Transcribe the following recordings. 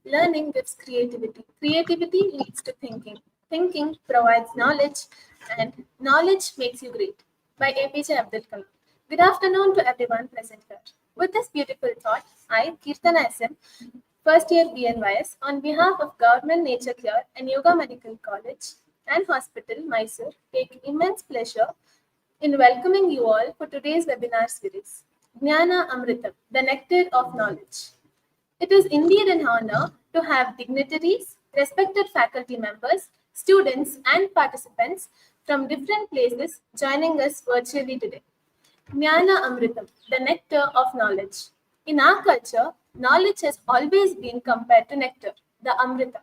Learning gives creativity. Creativity leads to thinking. Thinking provides knowledge, and knowledge makes you great. By APJ Abdul Kalam. Good afternoon to everyone present here. With this beautiful thought, I, Kirtana SM, first year BNYS, on behalf of Government Nature Care and Yoga Medical College and Hospital, Mysore, take immense pleasure in welcoming you all for today's webinar series, Jnana Amritam, the nectar of knowledge. It is indeed an honor to have dignitaries, respected faculty members, students, and participants from different places joining us virtually today. Jnana Amritam, the nectar of knowledge. In our culture, knowledge has always been compared to nectar, the Amrita,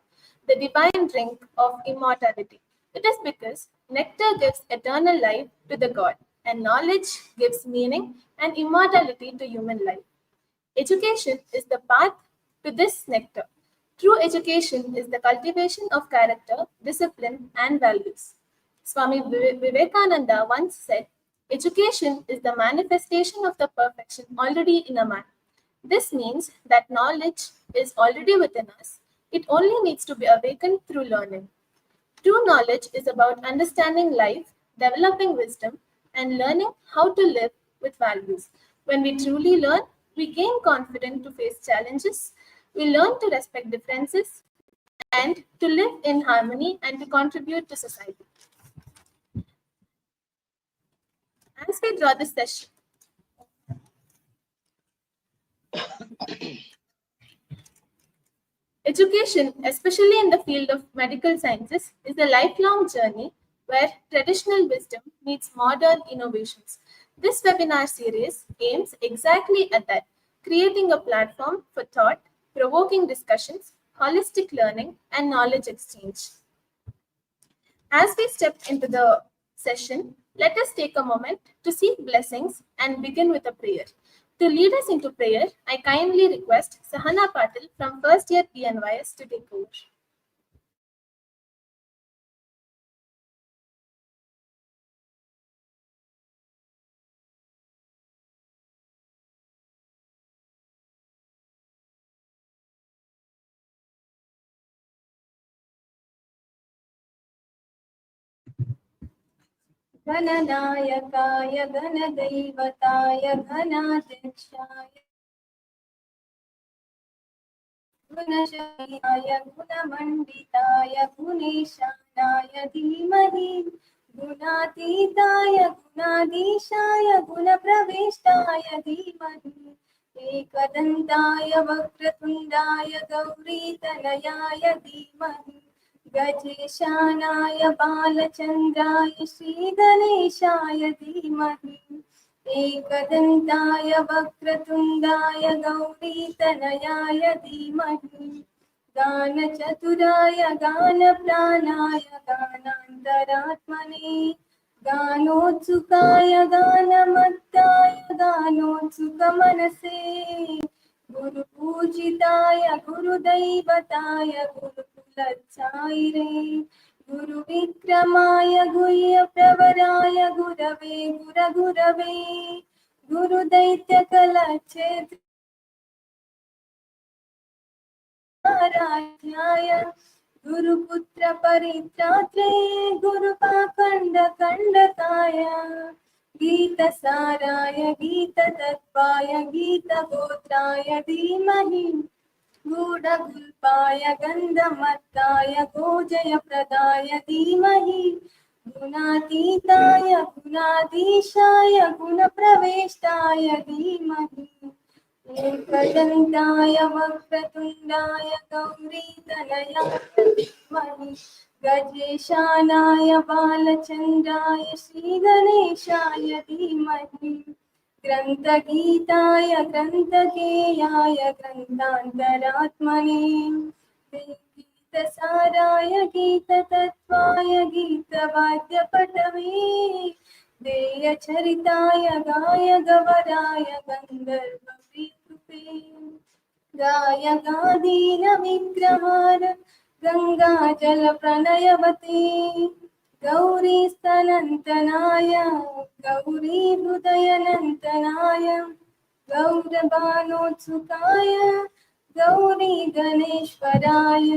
the divine drink of immortality. It is because nectar gives eternal life to the God, and knowledge gives meaning and immortality to human life. Education is the path to this nectar. True education is the cultivation of character, discipline, and values. Swami Vivekananda once said, education is the manifestation of the perfection already in a man. This means that knowledge is already within us. It only needs to be awakened through learning. True knowledge is about understanding life, developing wisdom, and learning how to live with values. When we truly learn, we gain confidence to face challenges, we learn to respect differences, and to live in harmony and to contribute to society. As we draw this session, education, especially in the field of medical sciences, is a lifelong journey where traditional wisdom meets modern innovations. This webinar series aims exactly at that, creating a platform for thought, provoking discussions, holistic learning, and knowledge exchange. As we step into the session, let us take a moment to seek blessings and begin with a prayer. To lead us into prayer, I kindly request Sahana Patil from first year PNYS to take over. गणनायकाय गणदैवताय घनाध्यक्षाय गुणशयनाय गुणमण्डिताय गुणेशानाय धीमहि गुणातीताय गुणाधीशाय गुणप्रविष्टाय धीमहि एकदन्ताय वक्रतुण्डाय गौरीतनयाय धीमहि गजेशानाय बालचन्द्राय श्रीगणेशाय धीमहि एकदन्ताय वक्रतुण्डाय गौरीतनयाय धीमहि गानचतुराय गानप्राणाय गानान्तरात्मने गानोत्सुकाय गानमत्ताय गानोत्सुकमनसे गुरुपूजिताय गुरुदैवताय गुरुकुलच्छायिरे गुरुविक्रमाय गुह्यप्रवराय गुरवे गुरगुरवे गुरुदैत्यकलच्छेद्राय गुरुपुत्रपरित्रात्रे गुरुपाखण्डकण्डकाय गीतसाराय गीततत्त्वाय गीतगोत्राय धीमहि गूढगुल्पाय गन्धमत्ताय गोजयप्रदाय धीमहि गुणातीताय गुणाधीशाय गुणप्रवेष्टाय धीमहि एकदन्ताय वक्रतुण्डाय गौरीतनयाय धीमहि गजेशानाय बालचन्द्राय श्रीगणेशाय धीमहि ग्रन्थगीताय ग्रन्थगेयाय ग्रन्थान्तरात्मने गीतसाराय गीततत्त्वाय गीतवाद्यपटवे देयचरिताय गायगवराय गन्धर्वप्रियकृते गायगादीनविग्रहार गङ्गाजलप्रणयवते गौरी स्तनन्तनाय गौरी हृदयनन्तनाय गौरबाणोत्सुकाय गौरी गणेश्वराय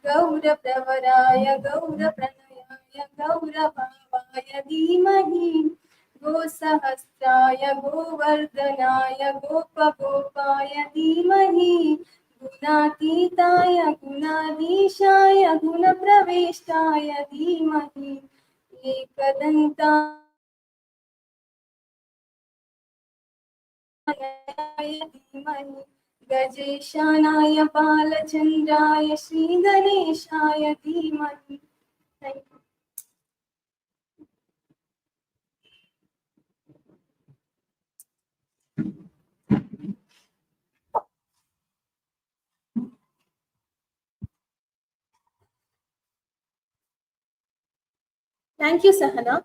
गौरप्रवराय गौरप्रणयाय गौरभावाय धीमहि गोसहस्राय गोवर्धनाय गोपगोपाय धीमहि गुणातीताय गुणाधीशाय गुणप्रविष्टाय धीमहि एकदन्ताय धीमहि गजेशानाय बालचन्द्राय श्रीगणेशाय धीमहि. Thank you. Thank you, Sahana.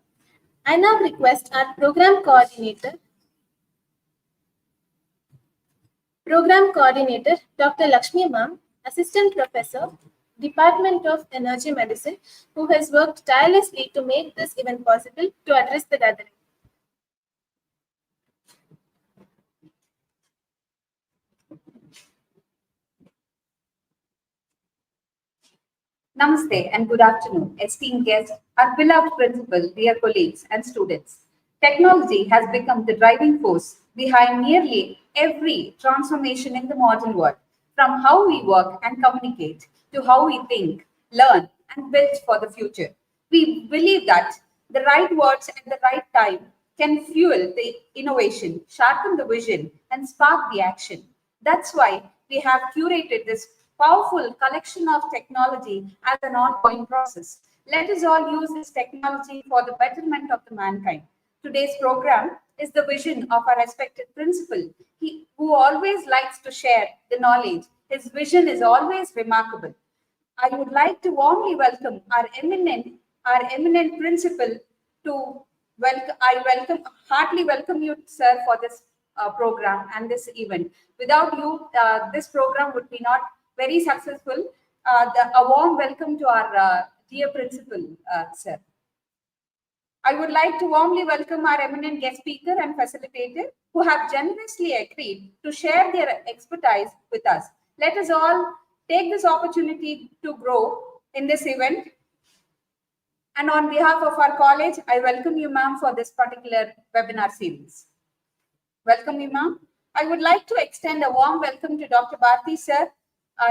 I now request our Program Coordinator, Dr. Lakshmi Ma'am, Assistant Professor, Department of Energy Medicine, who has worked tirelessly to make this event possible, to address the gathering. Namaste and good afternoon, esteemed guests, our beloved principal, dear colleagues and students. Technology has become the driving force behind nearly every transformation in the modern world, from how we work and communicate to how we think, learn, and build for the future. We believe that the right words at the right time can fuel the innovation, sharpen the vision, and spark the action. That's why we have curated this powerful collection of technology as an ongoing process. Let us all use this technology for the betterment of the mankind. Today's program is the vision of our respected principal, who always likes to share the knowledge. His vision is always remarkable. I would like to warmly welcome our eminent principal to heartily welcome you, sir, for this program and this event. Without you, this program would be not very successful. A warm welcome to our dear principal, sir. I would like to warmly welcome our eminent guest speaker and facilitator who have generously agreed to share their expertise with us. Let us all take this opportunity to grow in this event. And on behalf of our college, I welcome you, ma'am, for this particular webinar series. Welcome you, ma'am. I would like to extend a warm welcome to Dr. Bharti, sir,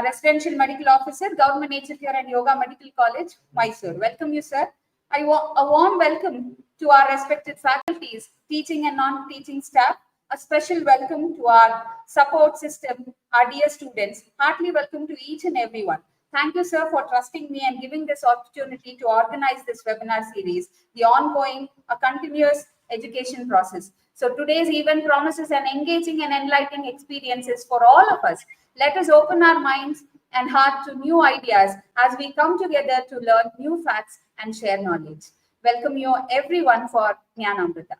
Residential Medical Officer, Government Nature Care and Yoga Medical College, Mysore. Welcome you, sir. A warm welcome to our respected faculties, teaching and non-teaching staff. A special welcome to our support system, our dear students. Heartily welcome to each and everyone. Thank you, sir, for trusting me and giving this opportunity to organize this webinar series, the ongoing, a continuous education process. So today's event promises an engaging and enlightening experiences for all of us. Let us open our minds and heart to new ideas as we come together to learn new facts and share knowledge. Welcome you everyone for Jnana Amritam.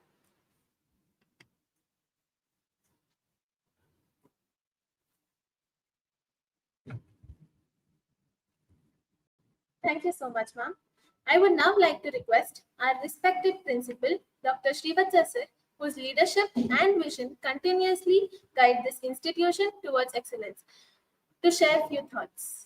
Thank you so much, ma'am. I would now like to request our respected principal, Dr. Srivatsa sir, whose leadership and vision continuously guide this institution towards excellence, to share a few thoughts.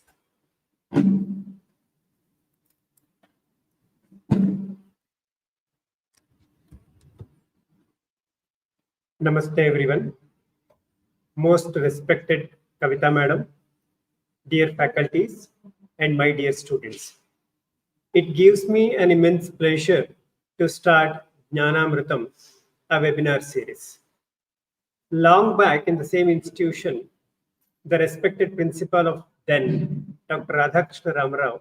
Namaste everyone. Most respected Kavita madam, dear faculties, and my dear students. It gives me an immense pleasure to start Jnana Amritam, a webinar series. Long back in the same institution, the respected principal of then, Dr. Radhakrishna Ramarao,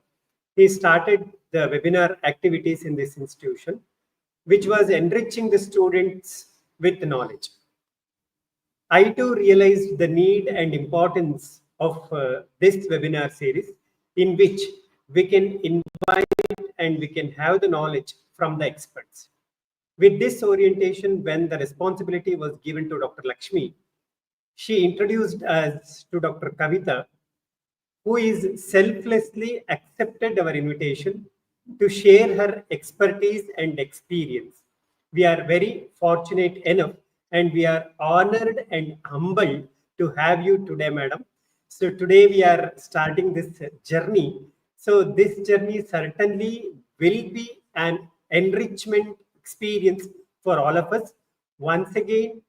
he started the webinar activities in this institution, which was enriching the students with knowledge. I too realized the need and importance of this webinar series, in which we can invite and we can have the knowledge from the experts. With this orientation, when the responsibility was given to Dr. Lakshmi, she introduced us to Dr. Kavita, who is selflessly accepted our invitation to share her expertise and experience. We are very fortunate enough and we are honored and humbled to have you today, madam. So today we are starting this journey. So this journey certainly will be an enrichment experience for all of us. Once again,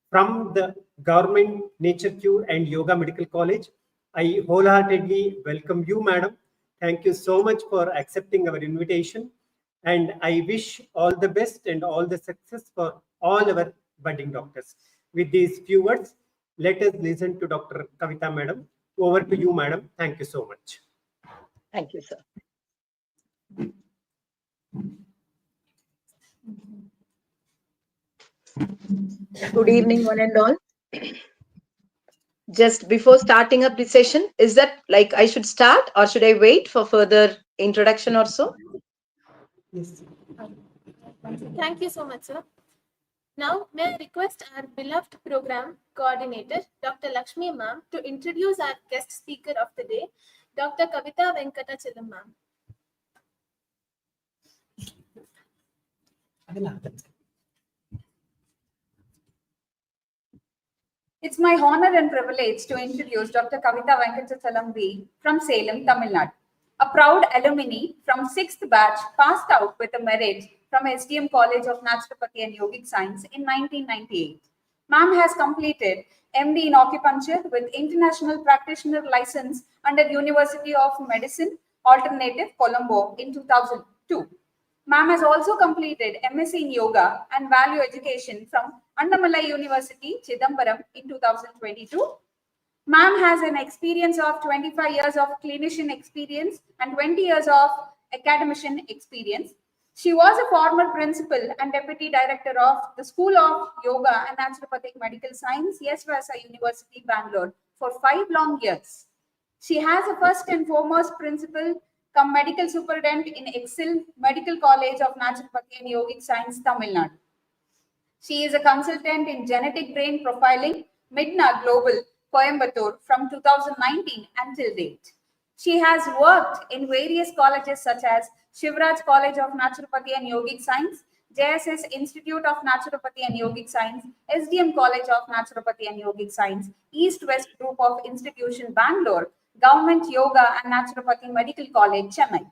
from the Government Nature Cure and Yoga Medical College, I wholeheartedly welcome you, madam. Thank you so much for accepting our invitation. And I wish all the best and all the success for all our budding doctors. With these few words, let us listen to Dr. Kavita, madam. Over to you, madam. Thank you so much. Thank you, sir. Good evening, one and all. Just before starting up the session, is that like I should start or should I wait for further introduction or so? Yes. Thank you so much, sir. Now, may I request our beloved program coordinator, Dr. Lakshmi ma'am, to introduce our guest speaker of the day, Dr. Kavita Venkatachalam ma'am. It's my honor and privilege to introduce Dr. Kavita Venkatachalam V from Salem, Tamil Nadu. A proud alumni from 6th batch passed out with a merit from SDM College of Naturopathy and Yogic Science in 1998. Ma'am has completed MD in Acupuncture with International Practitioner License under University of Medicine, Alternative, Colombo in 2002. Ma'am has also completed MSc in Yoga and Value Education from Annamalai University, Chidambaram in 2022. Ma'am has an experience of 25 years of clinician experience and 20 years of academician experience. She was a former principal and deputy director of the School of Yoga and Naturopathic Medical Science, Yeswasa University, Bangalore for 5 long years. She has a first and foremost principal come medical superintendent in Excel Medical College of Naturopathy and Yogic Science, Tamil Nadu. She is a consultant in genetic brain profiling, Midna Global, Coimbatore from 2019 until date. She has worked in various colleges such as Shivraj College of Naturopathy and Yogic Science, JSS Institute of Naturopathy and Yogic Science, SDM College of Naturopathy and Yogic Science, East-West Group of Institution, Bangalore, Government Yoga and Naturopathy Medical College, Chennai.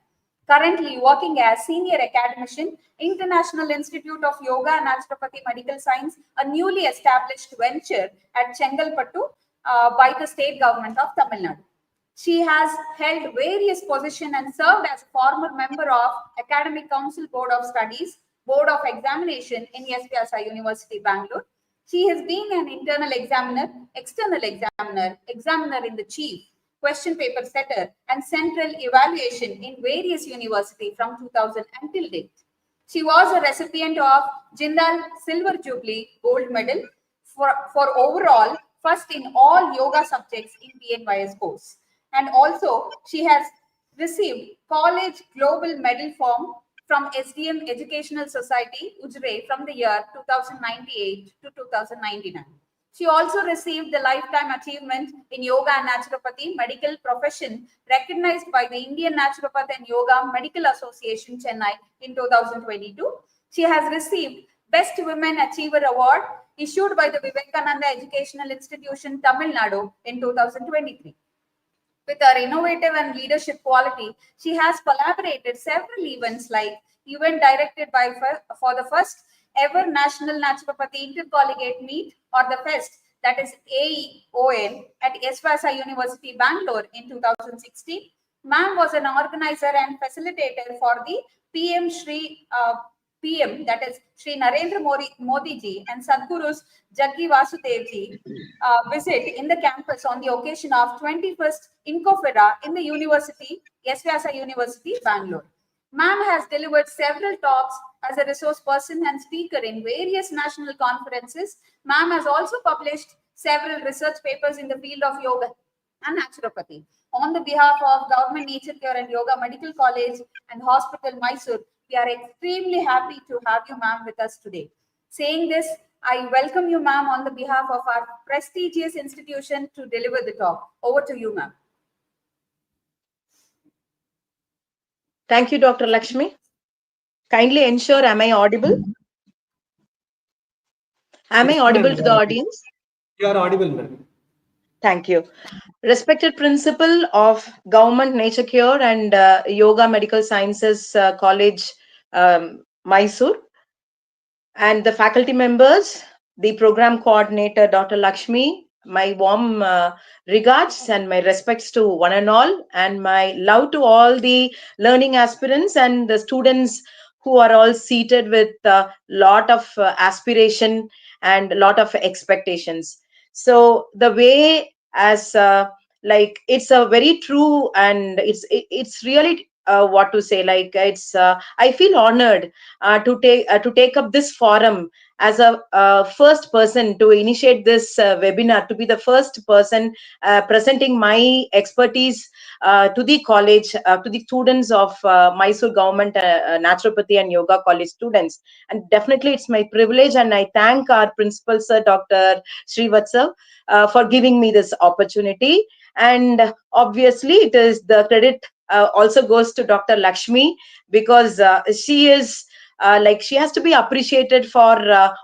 Currently working as Senior Academician, International Institute of Yoga and Naturopathy Medical Science, a newly established venture at Chengalpattu by the state government of Tamil Nadu. She has held various positions and served as a former member of Academic Council Board of Studies, Board of Examination in SPSI University, Bangalore. She has been an internal examiner, external examiner, examiner in the chief, question paper setter, and central evaluation in various universities from 2000 until date. She was a recipient of Jindal Silver Jubilee Gold Medal for overall first in all yoga subjects in BNYS course. And also, she has received College Global Medal from SDM Educational Society, Ujre, from the year 2098 to 2099. She also received the Lifetime Achievement in Yoga and Naturopathy Medical Profession recognized by the Indian Naturopath and Yoga Medical Association, Chennai in 2022. She has received Best Women Achiever Award issued by the Vivekananda Educational Institution, Tamil Nadu in 2023. With her innovative and leadership quality, she has collaborated several events like event directed for the first ever National Naturopathy Intercollegiate Meet or the FEST, that is AEON, at Yeswasa University, Bangalore in 2016. Ma'am was an organizer and facilitator for the PM, that is Sri Narendra Modi ji and Sadhguru's Jaggi Vasudev ji visit in the campus on the occasion of 21st Incofera in the University, Yeswasa University, Bangalore. Ma'am has delivered several talks as a resource person and speaker in various national conferences. Ma'am has also published several research papers in the field of yoga and naturopathy. On the behalf of Government Nature Cure and Yoga Medical College and Hospital, Mysore, we are extremely happy to have you, ma'am, with us today. Saying this, I welcome you, ma'am, on the behalf of our prestigious institution to deliver the talk. Over to you, ma'am. Thank you, Dr. Lakshmi. Kindly ensure, am I audible? Am I Yes, ma'am. audible to the audience? You are audible, ma'am. Thank you. Respected principal of Government Nature Cure and Yoga Medical Sciences College, Mysore, and the faculty members, the program coordinator, Dr. Lakshmi, my warm regards and my respects to one and all, and my love to all the learning aspirants and the students who are all seated with a lot of aspiration and a lot of expectations. So the way as like it's a very true and it's really what to say, like it's I feel honored to take up this forum as a first person to initiate this webinar, to be the first person presenting my expertise to the college, to the students of Mysore Government Naturopathy and Yoga College students. And definitely it's my privilege, and I thank our principal, Sir Dr. Srivatsav, for giving me this opportunity. And obviously, it is the credit also goes to Dr. Lakshmi, because she is like she has to be appreciated for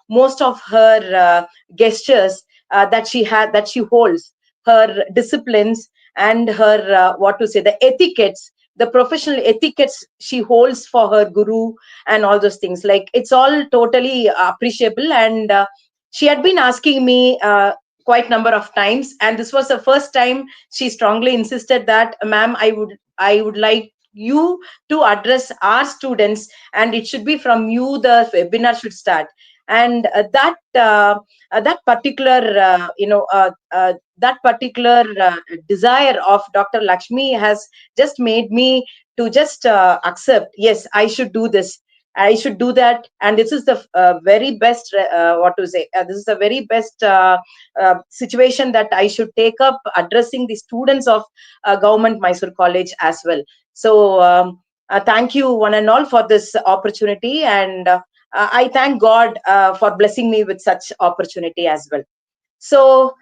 most of her gestures that she holds, her disciplines and her what to say, the etiquettes, the professional etiquettes she holds for her guru and all those things. Like it's all totally appreciable. And she had been asking me quite number of times, and this was the first time she strongly insisted that, ma'am, I would like you to address our students, and it should be from you the webinar should start. And that particular that particular desire of Dr. Lakshmi has just made me to just accept, yes, I should do this, I should do that. And this is the very best what to say, this is the very best situation that I should take up addressing the students of Government Mysore College as well. So thank you one and all for this opportunity, and I thank God for blessing me with such opportunity as well. So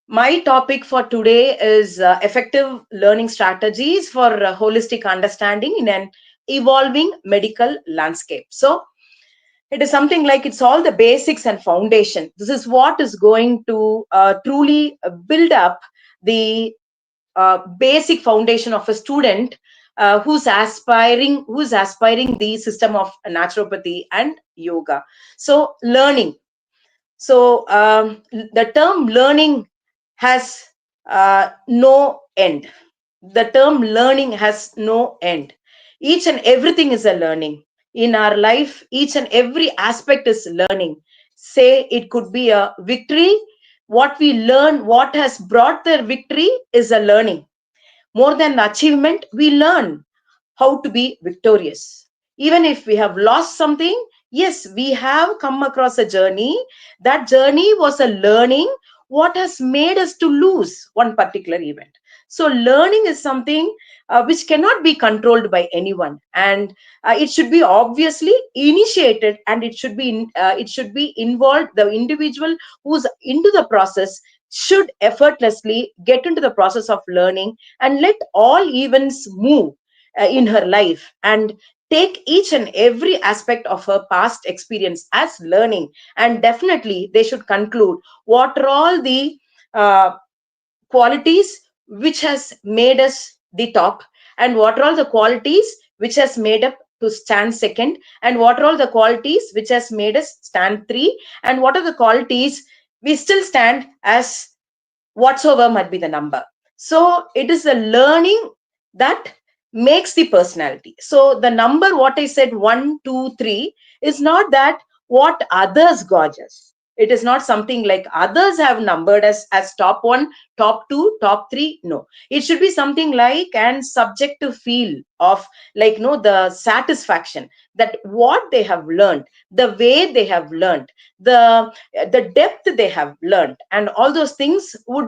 my topic for today is effective learning strategies for holistic understanding in an evolving medical landscape. So it is something like it's all the basics and foundation. This is what is going to truly build up the basic foundation of a student who's aspiring the system of naturopathy and yoga. So learning, so the term learning has no end. The term learning has no end. Each and everything is a learning in our life. Each and every aspect is learning. Say it could be a victory. What we learn, what has brought the victory is a learning. More than achievement, we learn how to be victorious. Even if we have lost something, yes, we have come across a journey. That journey was a learning. What has made us to lose one particular event? So, learning is something which cannot be controlled by anyone, and it should be obviously initiated, and it should be involved. The individual who's into the process should effortlessly get into the process of learning and let all events move in her life, and take each and every aspect of her past experience as learning. And definitely they should conclude what are all the uh, qualities which has made us the top, and what are all the qualities which has made up to stand second, and what are all the qualities which has made us stand three, and what are the qualities we still stand as whatsoever might be the number. So it is the learning that makes the personality. So the number, what I said, 1, 2, 3, is not that what others gauge us. It is not something like others have numbered as top one, top two, top three. No, it should be something like and subjective feel of, like, no, the satisfaction that what they have learned, the way they have learned, the depth they have learned, and all those things will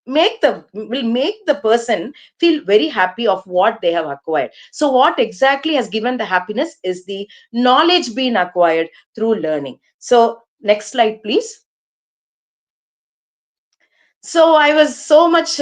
make the person feel very happy of what they have acquired. So what exactly has given the happiness is the knowledge being acquired through learning. So next slide, please. So I was so much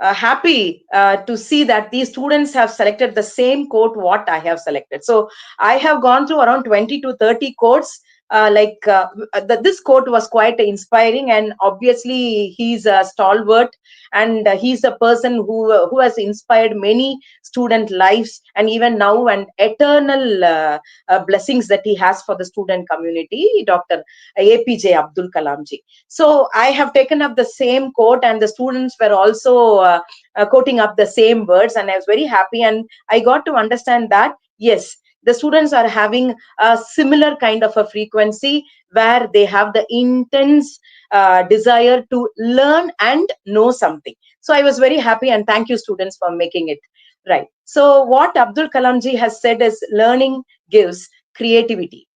happy to see that these students have selected the same quote what I have selected. So I have gone through around 20 to 30 quotes. This quote was quite inspiring, and obviously he's a stalwart, and he's a person who has inspired many student lives, and even now, and eternal blessings that he has for the student community, Dr. APJ Abdul Kalam ji. So I have taken up the same quote, and the students were also quoting up the same words, and I was very happy, and I got to understand that yes, the students are having a similar kind of a frequency where they have the intense desire to learn and know something. So I was very happy, and thank you students for making it right. So what Abdul Kalam ji has said is learning gives creativity.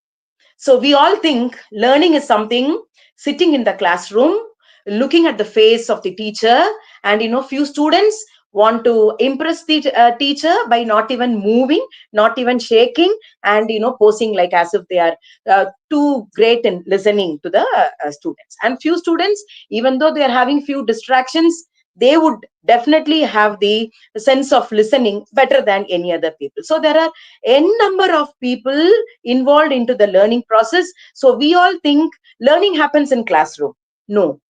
So we all think learning is something sitting in the classroom, looking at the face of the teacher, and few students want to impress the teacher by not even moving, not even shaking, and posing like as if they are too great in listening to the students. And few students, even though they are having few distractions, they would definitely have the sense of listening better than any other people. So there are n number of people involved into the learning process. So we all think learning happens in classroom. No,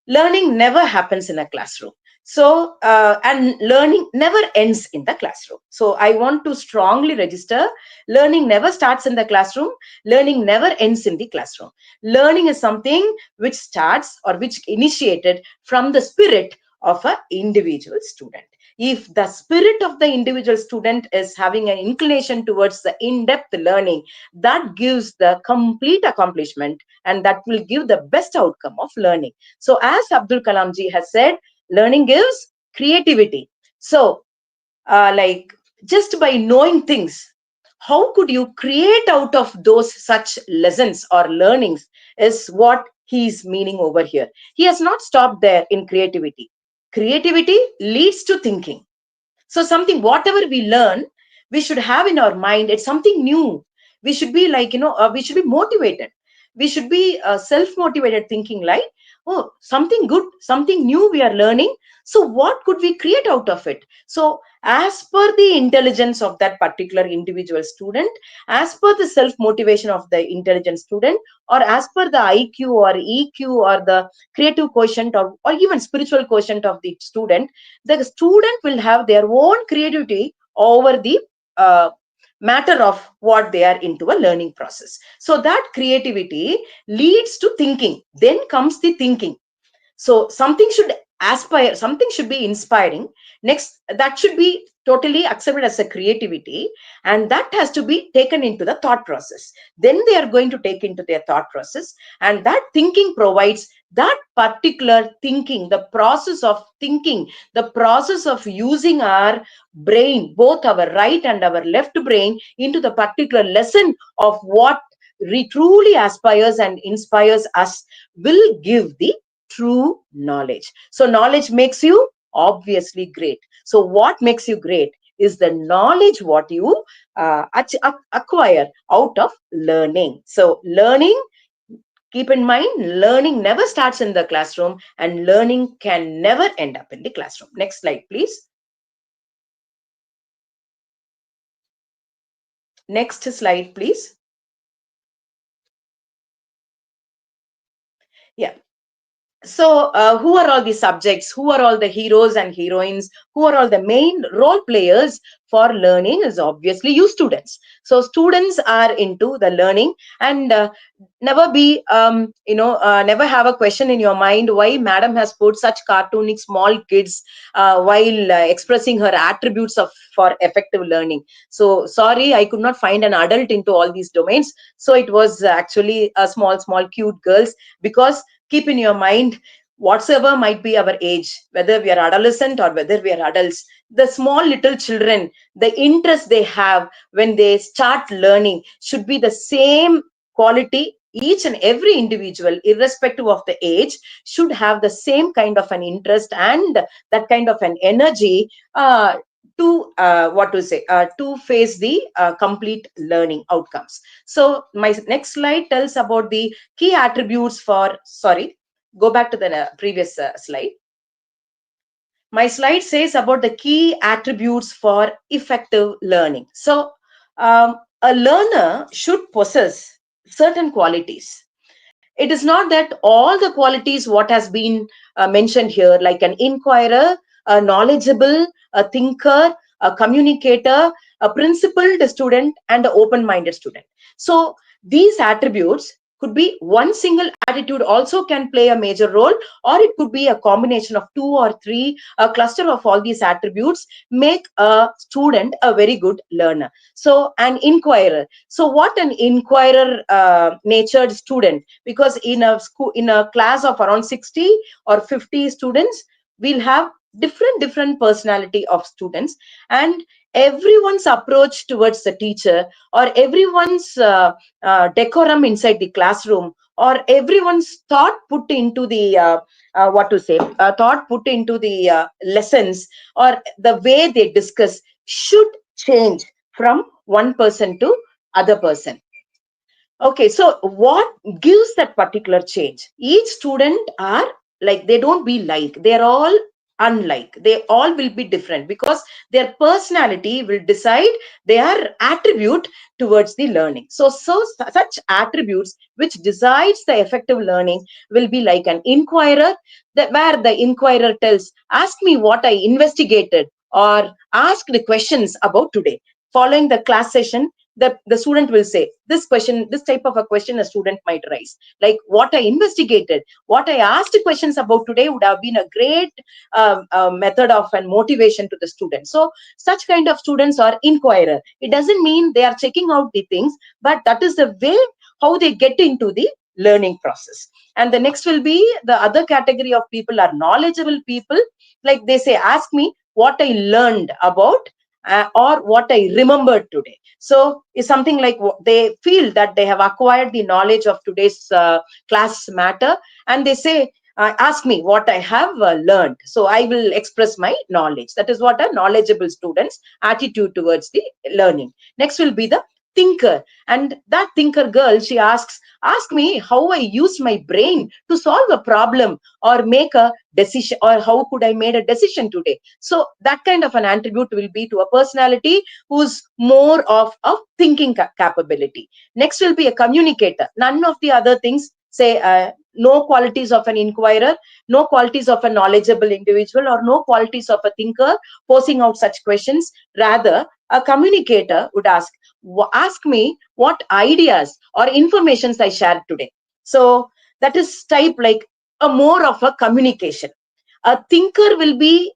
learning never happens in a classroom. So and learning never ends in the classroom. So I want to strongly register, learning never starts in the classroom, learning never ends in the classroom. Learning is something which starts or which initiated from the spirit of an individual student. If the spirit of the individual student is having an inclination towards the in-depth learning, that gives the complete accomplishment, and that will give the best outcome of learning. So as Abdul Kalam ji has said, learning gives creativity. So just by knowing things, how could you create out of those such lessons or learnings is what he is meaning over here. He has not stopped there in creativity. Creativity leads to thinking. So something, whatever we learn, we should have in our mind, it's something new. We should be we should be motivated. We should be self-motivated, thinking like, oh, something good, something new we are learning. So what could we create out of it? So as per the intelligence of that particular individual student, as per the self-motivation of the intelligent student, or as per the IQ or EQ or the creative quotient, or even spiritual quotient of the student will have their own creativity over the matter of what they are into a learning process. So that creativity leads to thinking. Then comes the thinking. So something should aspire, something should be inspiring. Next, that should be totally accepted as a creativity, and that has to be taken into the thought process. Then they are going to take into their thought process, and that thinking provides that particular thinking, the process of thinking, the process of using our brain, both our right and our left brain, into the particular lesson of what truly aspires and inspires us, will give the true knowledge. So knowledge makes you obviously great. So what makes you great is the knowledge what you acquire out of learning. So learning, keep in mind, learning never starts in the classroom, and learning can never end up in the classroom. Next slide, please. Next slide, please. Yeah. So who are all the subjects, who are all the heroes and heroines, who are all the main role players for learning is obviously you students. So students are into the learning, and never be never have a question in your mind why madam has put such cartoonic small kids while expressing her attributes of for effective learning. So sorry, I could not find an adult into all these domains, so it was actually a small cute girls. Because keep in your mind, whatsoever might be our age, whether we are adolescent or whether we are adults, the small little children, the interest they have when they start learning should be the same quality. Each and every individual, irrespective of the age, should have the same kind of an interest and that kind of an energy to to face the complete learning outcomes. So my next slide tells about the key attributes for, sorry, go back to the previous slide. My slide says about the key attributes for effective learning. So, a learner should possess certain qualities. It is not that all the qualities what has been mentioned here, like an inquirer, a knowledgeable, a thinker, a communicator, a principled student, and an open-minded student. So these attributes could be one single attitude also can play a major role, or it could be a combination of two or three. A cluster of all these attributes make a student a very good learner. So an inquirer, so what an inquirer natured student, because in a school, in a class of around 60 or 50 students, we'll have different personality of students, and everyone's approach towards the teacher, or everyone's decorum inside the classroom, or everyone's thought put into the what to say thought put into the lessons, or the way they discuss should change from one person to other person. Okay, so what gives that particular change? Each student are like, they don't be like, they're all unlike. They all will be different because their personality will decide their attribute towards the learning. So such attributes which decides the effective learning will be like an inquirer, that where the inquirer tells, ask me what I investigated, or ask the questions about today. Following the class session, the student will say this question, this type of a question a student might raise, like what I investigated, what I asked questions about today would have been a great method of and motivation to the student. So such kind of students are inquirer. It doesn't mean they are checking out the things, but that is the way how they get into the learning process. And the next will be the other category of people are knowledgeable people, like they say, ask me what I learned about or what I remembered today. So it's something like they feel that they have acquired the knowledge of today's class matter, and they say, ask me what I have learned. So I will express my knowledge. That is what a knowledgeable student's attitude towards the learning. Next will be the thinker. And that thinker girl, she asks, ask me how I used my brain to solve a problem or make a decision, or how could I made a decision today. So that kind of an attribute will be to a personality who's more of a thinking capability. Next will be a communicator. None of the other things, say no qualities of an inquirer, no qualities of a knowledgeable individual, or no qualities of a thinker posing out such questions. Rather, a communicator would ask me what ideas or informations I shared today. So that is type like a more of a communication. A thinker will be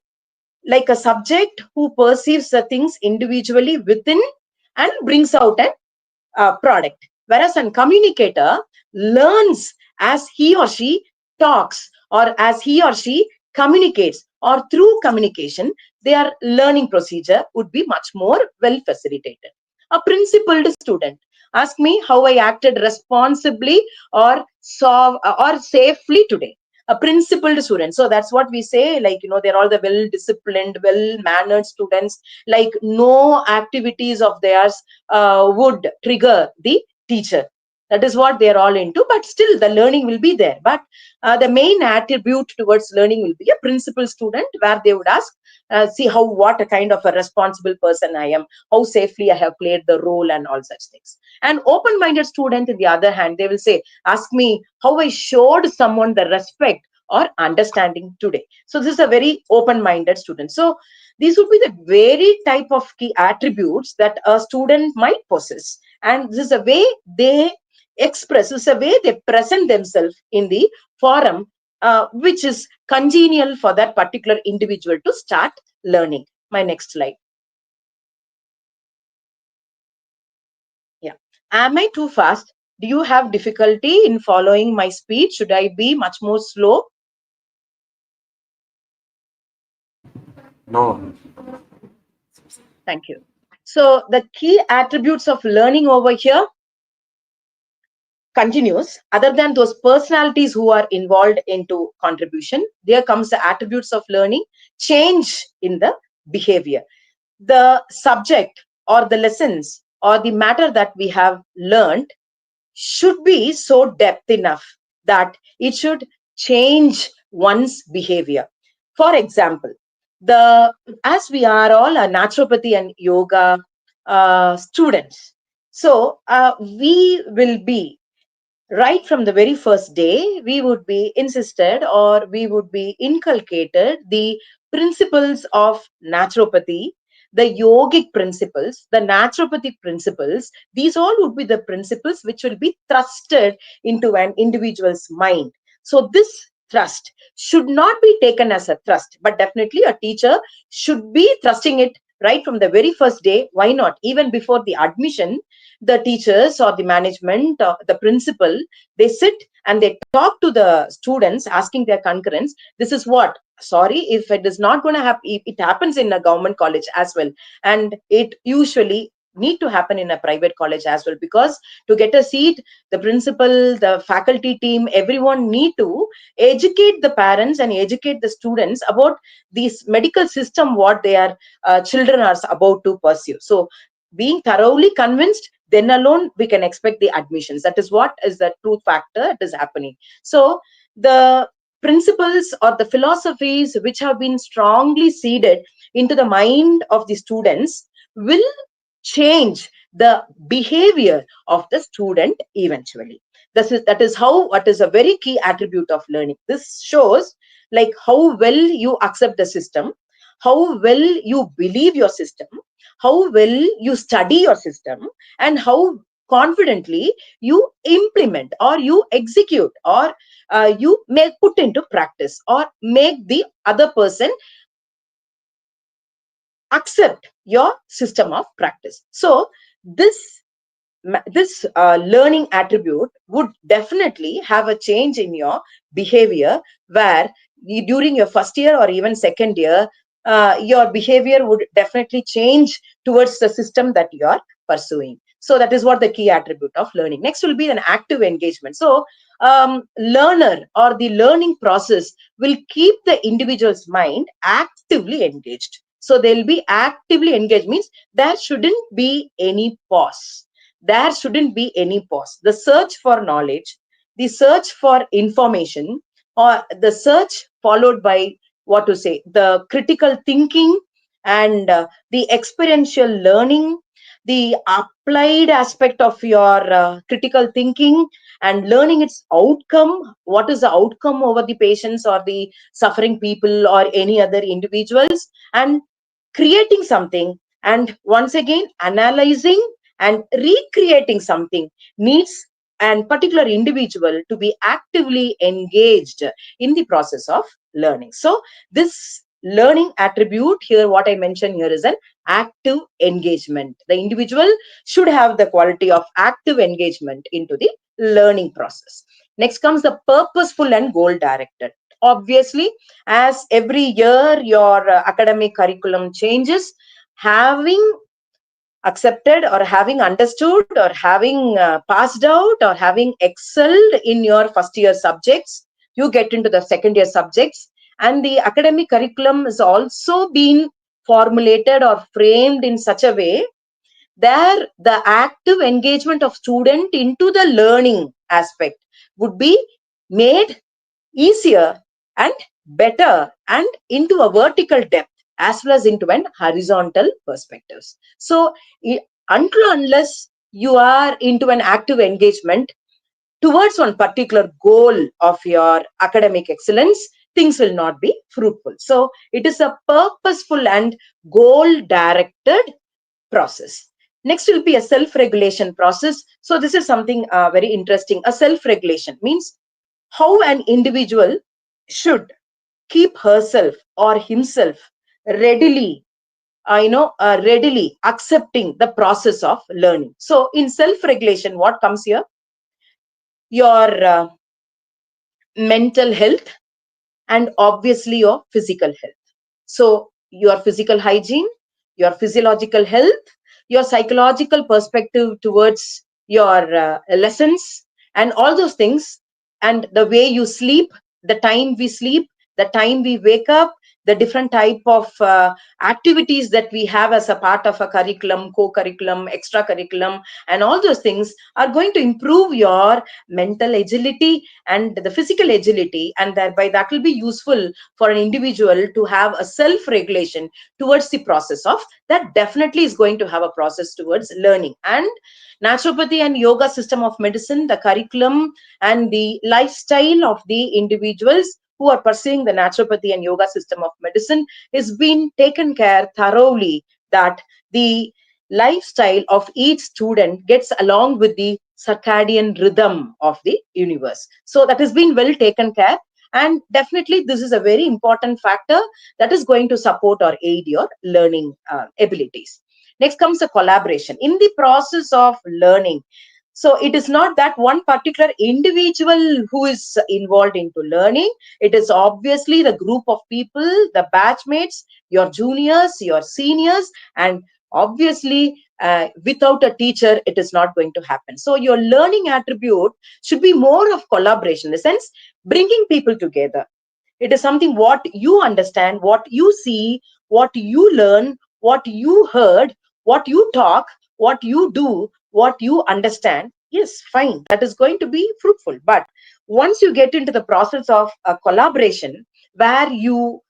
like a subject who perceives the things individually within and brings out a product. Whereas a communicator learns as he or she talks, or as he or she communicates, or through communication, their learning procedure would be much more well facilitated. A principled student, ask me how I acted responsibly or or safely today. A principled student, so that's what we say, like, they're all the well disciplined, well mannered students, like no activities of theirs would trigger the teacher. That is what they're all into, but still the learning will be there. But the main attribute towards learning will be a principled student, where they would ask, see how, what a kind of a responsible person I am, how safely I have played the role, and all such things. And open-minded student, on the other hand, they will say, ask me how I showed someone the respect or understanding today. So this is a very open-minded student. So these would be the very type of key attributes that a student might possess. And this is a way they express, this is a way they present themselves in the forum, which is congenial for that particular individual to start learning. My next slide. Yeah. Am I too fast? Do you have difficulty in following my speech? Should I be much more slow? No. Thank you. So the key attributes of learning over here continues. Other than those personalities who are involved into contribution, there comes the attributes of learning, change in the behavior. The subject or the lessons or the matter that we have learned should be so depth enough that it should change one's behavior. For example, as we are all a naturopathy and yoga students, so we will be right from the very first day, we would be insisted or we would be inculcated the principles of naturopathy, the yogic principles, the naturopathic principles. These all would be the principles which will be thrusted into an individual's mind. So this thrust should not be taken as a thrust, but definitely a teacher should be thrusting it right from the very first day. Why not? Even before the admission, the teachers or the management or the principal, they sit and they talk to the students asking their concurrence. This is what, sorry if it is not going to happen, it happens in a government college as well, and it usually need to happen in a private college as well, because to get a seat, the principal, the faculty team, everyone need to educate the parents and educate the students about this medical system, what their children are about to pursue. So being thoroughly convinced, then alone we can expect the admissions. That is what is the truth factor that is happening. So the principles or the philosophies which have been strongly seeded into the mind of the students will change the behavior of the student eventually. That is how, what is a very key attribute of learning. This shows like how well you accept the system, how well you believe your system, how well you study your system, and how confidently you implement or you execute or you make put into practice or make the other person accept your system of practice. So this learning attribute would definitely have a change in your behavior, where during your first year or even second year, your behavior would definitely change towards the system that you are pursuing. So that is what the key attribute of learning. Next will be an active engagement. So learner or the learning process will keep the individual's mind actively engaged. So they'll be actively engaged, means there shouldn't be any pause. There shouldn't be any pause. The search for knowledge, the search for information, or the search followed by, what to say, the critical thinking and the experiential learning, the applied aspect of your critical thinking and learning its outcome. What is the outcome over the patients or the suffering people or any other individuals, and creating something, and once again analyzing and recreating something needs an particular individual to be actively engaged in the process of learning. So this learning attribute here, what I mentioned here, is an active engagement. The individual should have the quality of active engagement into the learning process. Next comes the purposeful and goal directed. Obviously, as every year your academic curriculum changes, having accepted or having understood or having passed out or having excelled in your first year subjects, you get into the second year subjects, and the academic curriculum is also been formulated or framed in such a way there the active engagement of student into the learning aspect would be made easier and better and into a vertical depth as well as into an horizontal perspectives. So until unless you are into an active engagement towards one particular goal of your academic excellence, things will not be fruitful. So it is a purposeful and goal directed process. Next will be a self-regulation process. So this is something very interesting. A self-regulation means how an individual should keep herself or himself readily readily accepting the process of learning. So in self-regulation, what comes here? Your mental health and obviously your physical health. So your physical hygiene, your physiological health, your psychological perspective towards your lessons and all those things, and the way you sleep, the time we sleep, the time we wake up, the different type of activities that we have as a part of a curriculum, co-curriculum, extracurriculum, and all those things are going to improve your mental agility and the physical agility, and thereby that will be useful for an individual to have a self-regulation towards the process of that. Definitely is going to have a process towards learning. And naturopathy and yoga system of medicine, the curriculum and the lifestyle of the individuals who are pursuing the naturopathy and yoga system of medicine is being taken care thoroughly, that the lifestyle of each student gets along with the circadian rhythm of the universe. So that has been well taken care, and definitely this is a very important factor that is going to support or aid your learning abilities. Next comes the collaboration in the process of learning. So it is not that one particular individual who is involved into learning. It is obviously the group of people, the batchmates, your juniors, your seniors, and obviously without a teacher, it is not going to happen. So your learning attribute should be more of collaboration, in the sense bringing people together. It is something what you understand, what you see, what you learn, what you heard, what you talk, what you do, what you understand. Yes, fine. That is going to be fruitful. But once you get into the process of a collaboration where you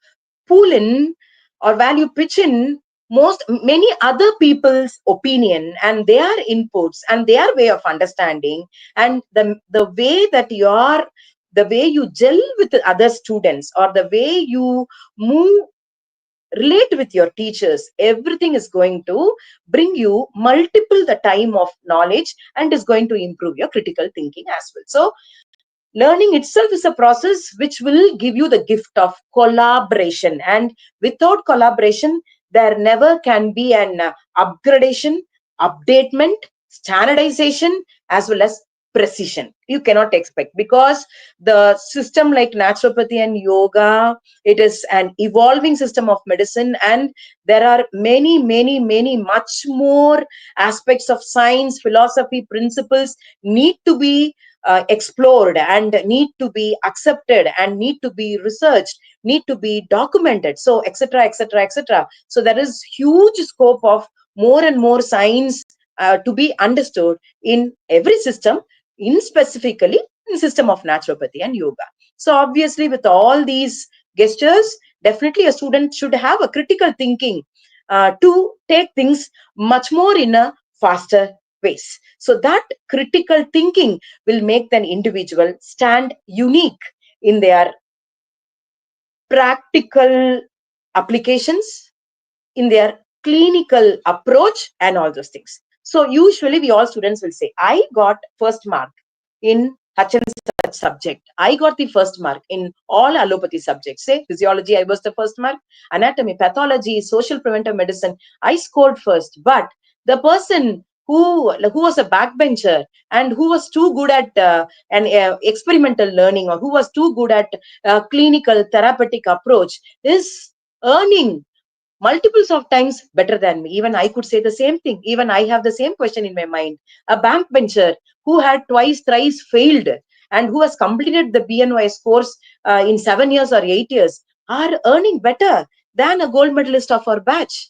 pull in or where you pitch in many other people's opinion and their inputs and their way of understanding, and the way that the way you gel with the other students, or the way you move, relate with your teachers, everything is going to bring you multiple the time of knowledge and is going to improve your critical thinking as well. So learning itself is a process which will give you the gift of collaboration, and without collaboration there never can be an upgradation, updatement, standardization, as well as precision. You cannot expect, because the system like naturopathy and yoga, it is an evolving system of medicine, and there are many much more aspects of science, philosophy, principles need to be explored and need to be accepted and need to be researched, need to be documented, so etc etc etc. So there is huge scope of more and more science to be understood in every system, in specifically in system of naturopathy and yoga. So obviously with all these gestures, definitely a student should have a critical thinking to take things much more in a faster pace. So that critical thinking will make an individual stand unique in their practical applications, in their clinical approach, and all those things. So usually we all students will say, I got first mark in such and such subject. I got the first mark in all allopathy subjects. Say physiology, I was the first mark. Anatomy, pathology, social preventive medicine, I scored first. But the person who was a backbencher and who was too good at an experimental learning, or who was too good at clinical therapeutic approach, is earning multiples of times better than me. Even I could say the same thing. Even I have the same question in my mind. A backbencher who had twice, thrice failed and who has completed the BNYS course in 7 years or 8 years are earning better than a gold medalist of our batch.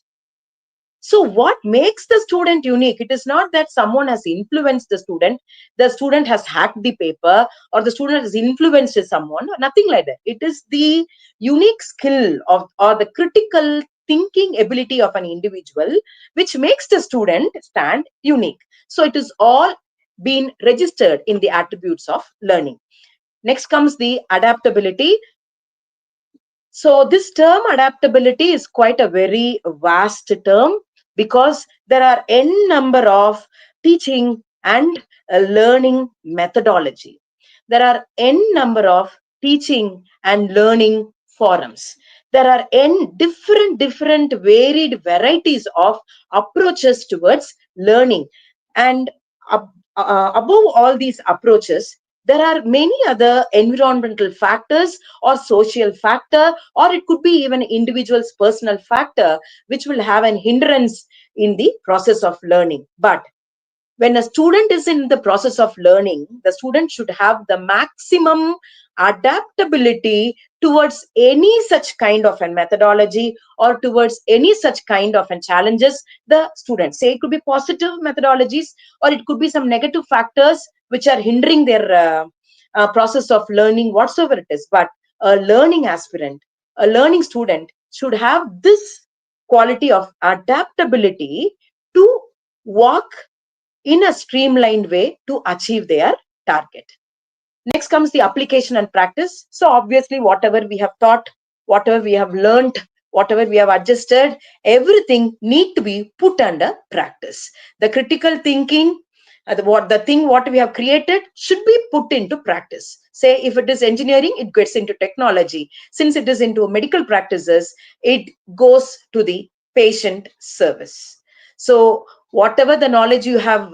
So what makes the student unique? It is not that someone has influenced the student has hacked the paper, or the student has influenced someone, nothing like that. It is the unique skill of, or the critical thinking ability of an individual, which makes the student stand unique. So it is all been registered in the attributes of learning. Next comes the adaptability. So this term adaptability is quite a very vast term, because there are n number of teaching and learning methodology. There are n number of teaching and learning forums. There are n different varied varieties of approaches towards learning. And above all these approaches, there are many other environmental factors or social factor, or it could be even individual's personal factor, which will have an hindrance in the process of learning. But when a student is in the process of learning, the student should have the maximum adaptability towards any such kind of a methodology or towards any such kind of a challenges the students. Say it could be positive methodologies or it could be some negative factors which are hindering their process of learning, whatsoever it is. But a learning aspirant, a learning student should have this quality of adaptability to walk in a streamlined way to achieve their target. Next comes the application and practice. So obviously, whatever we have taught, whatever we have learned, whatever we have adjusted, everything need to be put under practice. The critical thinking, what we have created should be put into practice. Say if it is engineering, it gets into technology. Since it is into medical practices, it goes to the patient service. So whatever the knowledge you have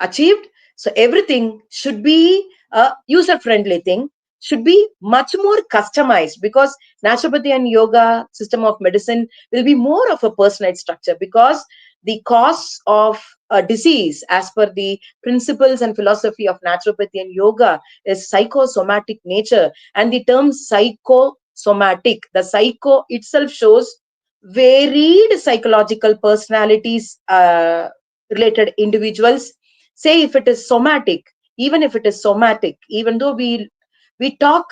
achieved, so everything should be a user-friendly thing, should be much more customized, because naturopathy and yoga system of medicine will be more of a personalized structure, because the cause of a disease as per the principles and philosophy of naturopathy and yoga is psychosomatic nature. And the term psychosomatic, the psycho itself shows varied psychological personalities, related individuals. Say if it is somatic, even if it is somatic, even though we talk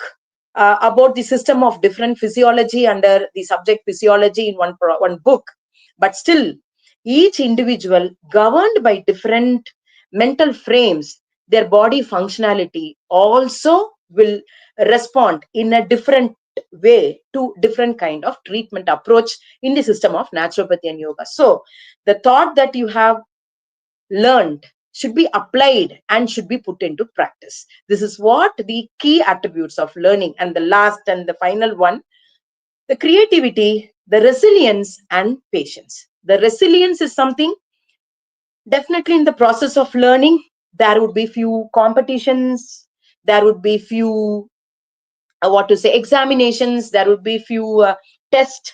about the system of different physiology under the subject physiology in one book, but still each individual governed by different mental frames, their body functionality also will respond in a different way to different kind of treatment approach in the system of naturopathy and yoga. So the thought that you have learned should be applied and should be put into practice. This is what the key attributes of learning. And the last and the final one, the creativity, the resilience and patience. The resilience is something definitely in the process of learning. There would be few competitions, there would be few examinations, there would be few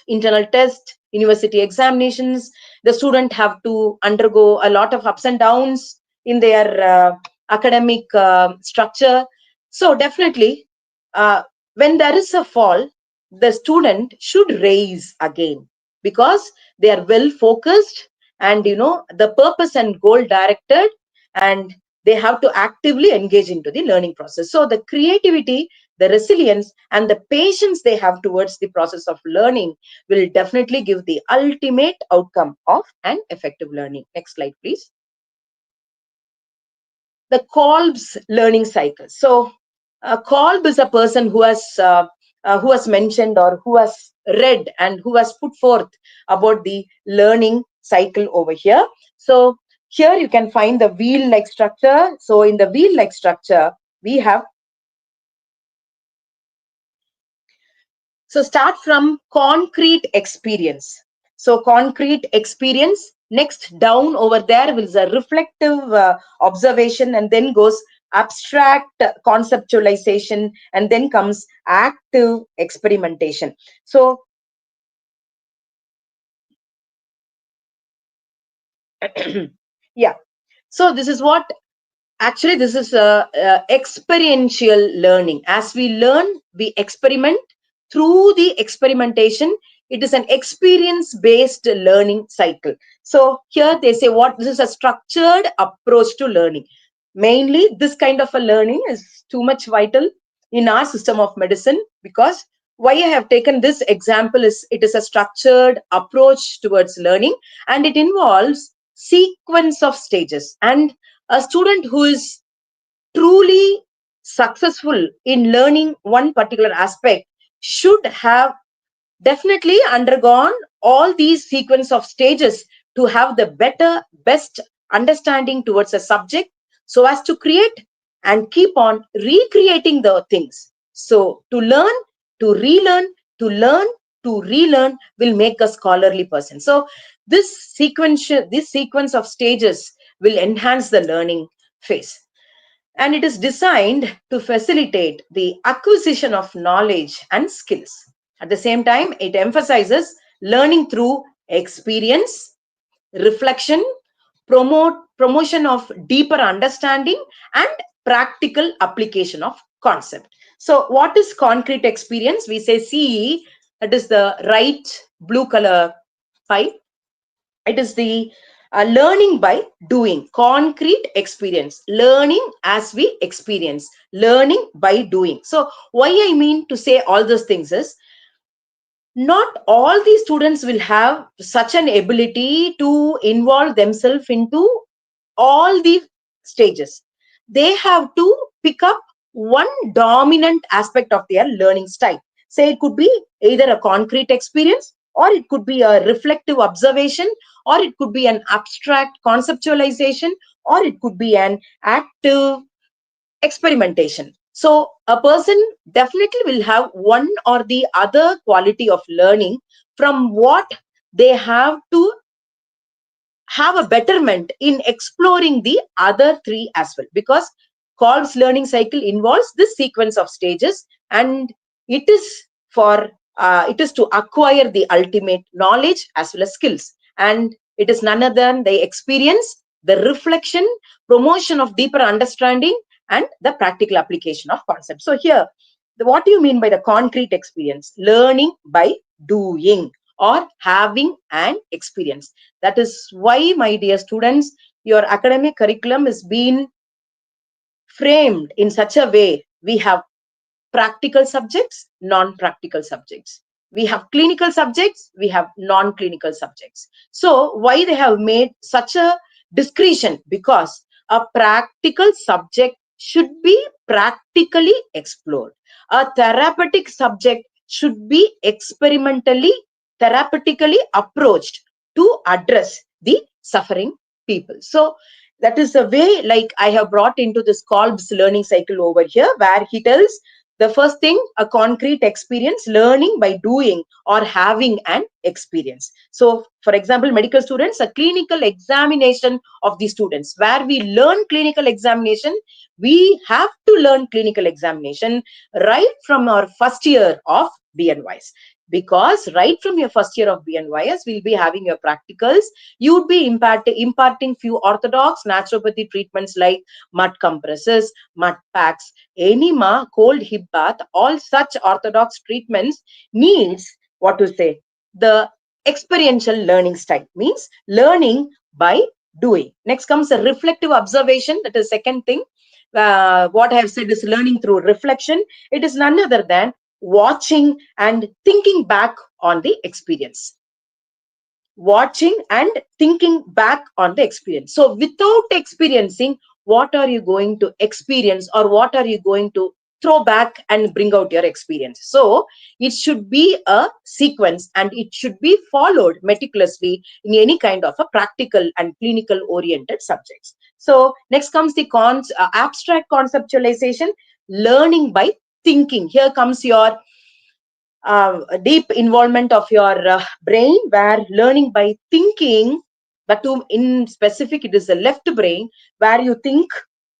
internal test, university examinations. The student have to undergo a lot of ups and downs in their academic structure. So definitely, when there is a fall, the student should raise again, because they are well focused and the purpose and goal directed, and they have to actively engage into the learning process. So the creativity, the resilience and the patience they have towards the process of learning will definitely give the ultimate outcome of an effective learning. Next slide, please. The Kolb's learning cycle. So Kolb is a person who has mentioned or who has read and who has put forth about the learning cycle over here. So here you can find the wheel-like structure. So in the wheel-like structure, we have, so start from concrete experience. So concrete experience, next down over there is a reflective observation, and then goes abstract conceptualization, and then comes active experimentation. So yeah, so this is what actually, this is experiential learning. As we learn, we experiment. Through the experimentation, it is an experience-based learning cycle. So here they say this is a structured approach to learning. Mainly, this kind of a learning is too much vital in our system of medicine, because why I have taken this example is it is a structured approach towards learning, and it involves sequence of stages. And a student who is truly successful in learning one particular aspect should have definitely undergone all these sequence of stages to have the best understanding towards a subject, so as to create and keep on recreating the things. So to learn, to relearn, to learn, to relearn will make a scholarly person. So this sequence of stages will enhance the learning phase, and it is designed to facilitate the acquisition of knowledge and skills. At the same time, it emphasizes learning through experience, reflection, promotion of deeper understanding, and practical application of concept. So what is concrete experience? We say CE, that is the right blue color pipe. It is the learning by doing, concrete experience, learning as we experience, learning by doing. So why I mean to say all those things is, not all these students will have such an ability to involve themselves into all the stages. They have to pick up one dominant aspect of their learning style. Say it could be either a concrete experience, or it could be a reflective observation, or it could be an abstract conceptualization, or it could be an active experimentation. So a person definitely will have one or the other quality of learning from what they have to have a betterment in exploring the other three as well, because Kolb's learning cycle involves this sequence of stages, and it is for it is to acquire the ultimate knowledge as well as skills, and it is none other than the experience, the reflection, promotion of deeper understanding, and the practical application of concepts. So here, what do you mean by the concrete experience? Learning by doing or having an experience. That is why, my dear students, your academic curriculum is being framed in such a way. We have practical subjects, non-practical subjects. We have clinical subjects, we have non-clinical subjects. So why they have made such a discretion? Because a practical subject should be practically explored. A therapeutic subject should be experimentally, therapeutically approached to address the suffering people. So that is the way, like, I have brought into this Kolb's learning cycle over here, where he tells the first thing, a concrete experience, learning by doing or having an experience. So, for example, medical students, a clinical examination of the students, where we learn clinical examination. We have to learn clinical examination right from our first year of BNYs. Because right from your first year of BNYS, we'll be having your practicals. You would be imparting few orthodox naturopathy treatments like mud compresses, mud packs, enema, cold hip bath. All such orthodox treatments needs, what to say, the experiential learning style, means learning by doing. Next comes a reflective observation. That is second thing. What I have said is learning through reflection. It is none other than watching and thinking back on the experience. Watching and thinking back on the experience. So without experiencing, what are you going to experience, or what are you going to throw back and bring out your experience? So it should be a sequence, and it should be followed meticulously in any kind of a practical and clinical oriented subjects. So next comes the abstract conceptualization, learning by thinking. Here comes your deep involvement of your brain, where learning by thinking, but to in specific, it is the left brain, where you think,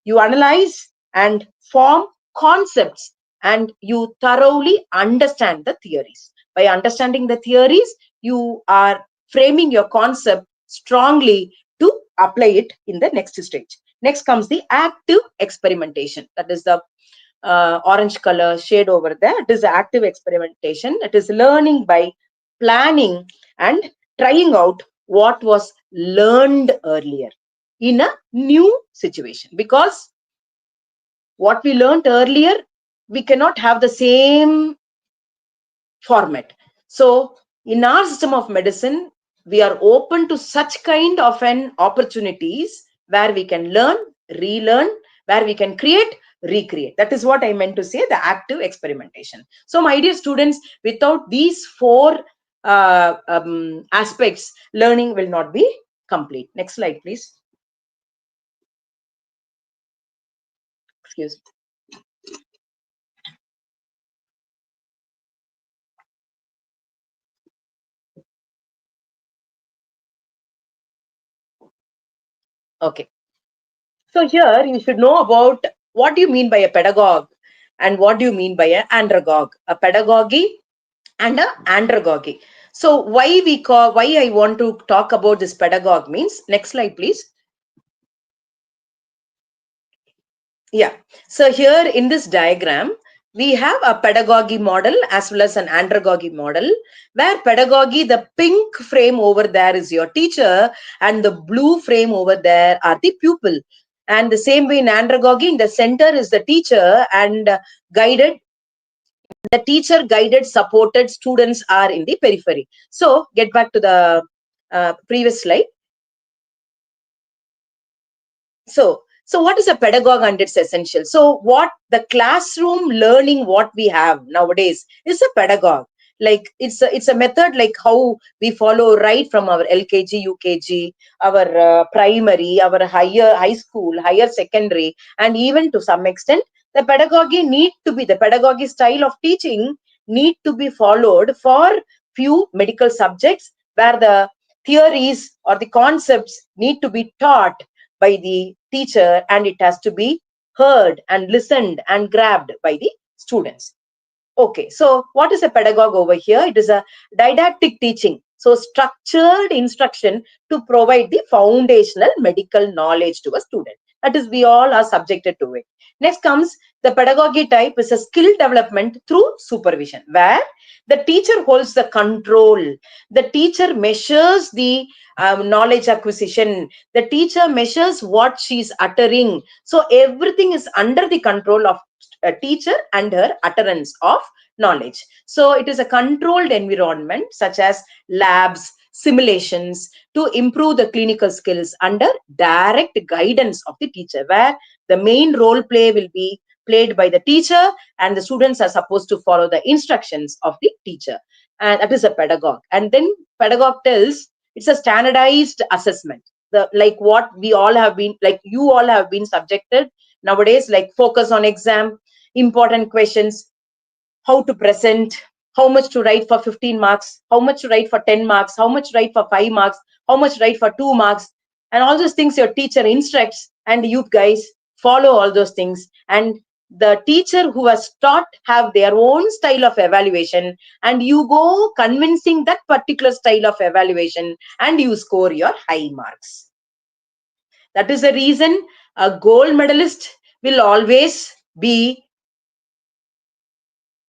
you analyze and form concepts, and you thoroughly understand the theories. By understanding the theories, you are framing your concept strongly to apply it in the next stage. Next comes the active experimentation. That is the orange color shade over there. It is active experimentation. It is learning by planning and trying out what was learned earlier in a new situation. Because what we learned earlier, we cannot have the same format. So in our system of medicine, we are open to such kind of an opportunities where we can learn, relearn, where we can create, recreate. That is what I meant to say, the active experimentation. So my dear students, without these four aspects, learning will not be complete. Next slide, please. Excuse me. Okay. So here you should know about what do you mean by a pedagogue and what do you mean by an andragogue. A pedagogy and a andragogy. So why I want to talk about this pedagogue means, next slide please. Yeah. So here in this diagram, we have a pedagogy model as well as an andragogy model, where pedagogy, the pink frame over there is your teacher and the blue frame over there are the pupil. And the same way in andragogy, in the center is the teacher and guided, the teacher guided supported students are in the periphery. So get back to the previous slide. So what is a pedagogue and its essential? So what the classroom learning what we have nowadays is a pedagogue. Like it's a method like how we follow right from our LKG, UKG, our primary, our high school, higher secondary, and even to some extent the pedagogy need to be the pedagogy style of teaching need to be followed for few medical subjects where the theories or the concepts need to be taught by the teacher and it has to be heard and listened and grabbed by the students. Okay, so what is a pedagogue over here? It is a didactic teaching. So structured instruction to provide the foundational medical knowledge to a student. That is, we all are subjected to it. Next comes the pedagogy type is a skill development through supervision, where the teacher holds the control. The teacher measures the knowledge acquisition. The teacher measures what she's uttering. So everything is under the control of a teacher and her utterance of knowledge. So it is a controlled environment such as labs, simulations to improve the clinical skills under direct guidance of the teacher, where the main role play will be played by the teacher and the students are supposed to follow the instructions of the teacher. And that is a pedagogue. And then pedagogue tells it's a standardized assessment. The like what we all have been, like you all have been subjected nowadays, like focus on exam, important questions, how to present, how much to write for 15 marks, how much to write for 10 marks, how much to write for 5 marks, how much to write for 2 marks, and all those things your teacher instructs, and you guys follow all those things. And the teacher who has taught have their own style of evaluation, and you go convincing that particular style of evaluation, and you score your high marks. That is the reason a gold medalist will always be,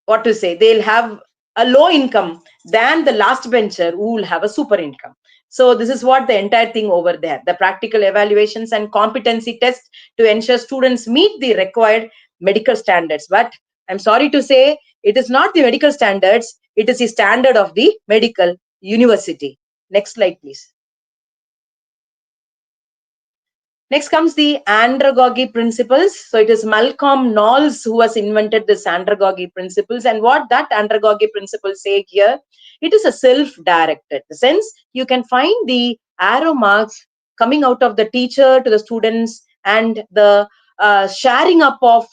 what to say, they'll have a low income than the last bencher who will have a super income. So this is what the entire thing over there, the practical evaluations and competency tests to ensure students meet the required medical standards. But I'm sorry to say, it is not the medical standards, it is the standard of the medical university. Next slide, please. Next comes the andragogy principles. So it is Malcolm Knowles who has invented this andragogy principles. And what that andragogy principles say here, it is a self-directed. The sense you can find the arrow marks coming out of the teacher to the students, and the sharing up of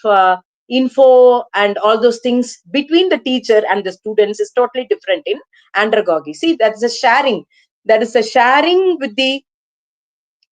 info and all those things between the teacher and the students is totally different in andragogy. See, that's a sharing. That is a sharing with the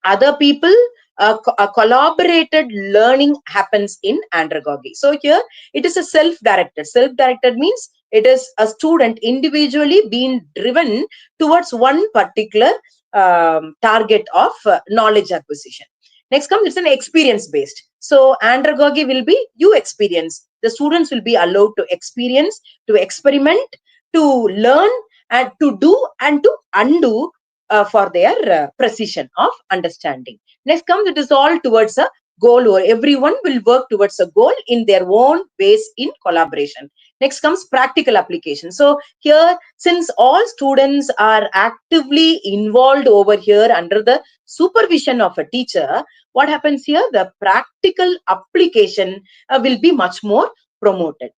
other people. A collaborated learning happens in andragogy. So here it is a self-directed. Self-directed means it is a student individually being driven towards one particular target of knowledge acquisition. Next comes, it's an experience based. So andragogy will be you experience. The students will be allowed to experience, to experiment, to learn, and to do and to undo for their precision of understanding. Next comes, it is all towards a goal, or everyone will work towards a goal in their own ways in collaboration. Next comes practical application. So here, since all students are actively involved over here under the supervision of a teacher, what happens here? The practical application will be much more promoted.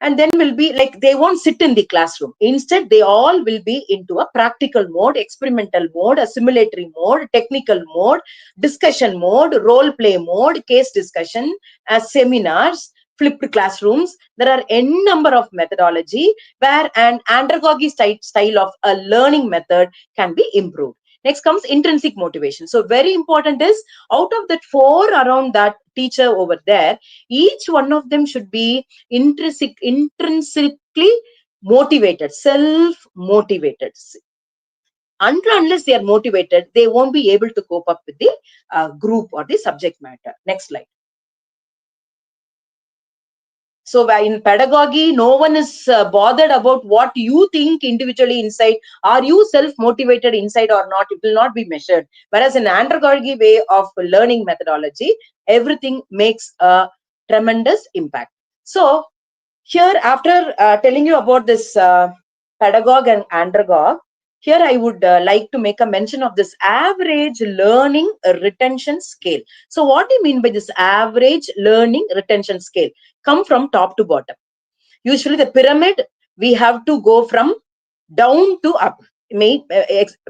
And then will be like they won't sit in the classroom. Instead, they all will be into a practical mode, experimental mode, a simulatory mode, technical mode, discussion mode, role play mode, case discussion, seminars, flipped classrooms. There are n number of methodology where an andragogy style of a learning method can be improved. Next comes intrinsic motivation. So very important is, out of that 4 around that teacher over there, each one of them should be intrinsically motivated, self-motivated. Unless they are motivated, they won't be able to cope up with the group or the subject matter. Next slide. So in pedagogy, no one is bothered about what you think individually inside. Are you self-motivated inside or not? It will not be measured. Whereas in andragogy way of learning methodology, everything makes a tremendous impact. So here, after telling you about this pedagogue and andragogue, here I would like to make a mention of this average learning retention scale. So what do you mean by this average learning retention scale? Come from top to bottom. Usually the pyramid, we have to go from down to up.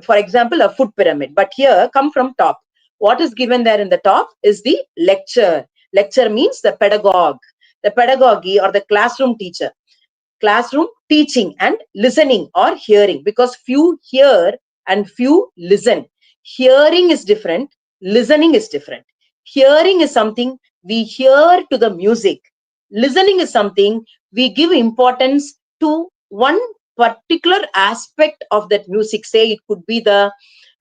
For example, a foot pyramid. But here, come from top. What is given there in the top is the lecture. Lecture means the pedagogue, the pedagogy or the classroom teacher. Classroom teaching and listening or hearing, because few hear and few listen. Hearing is different, listening is different. Hearing is something we hear to the music. Listening is something we give importance to one particular aspect of that music. Say it could be the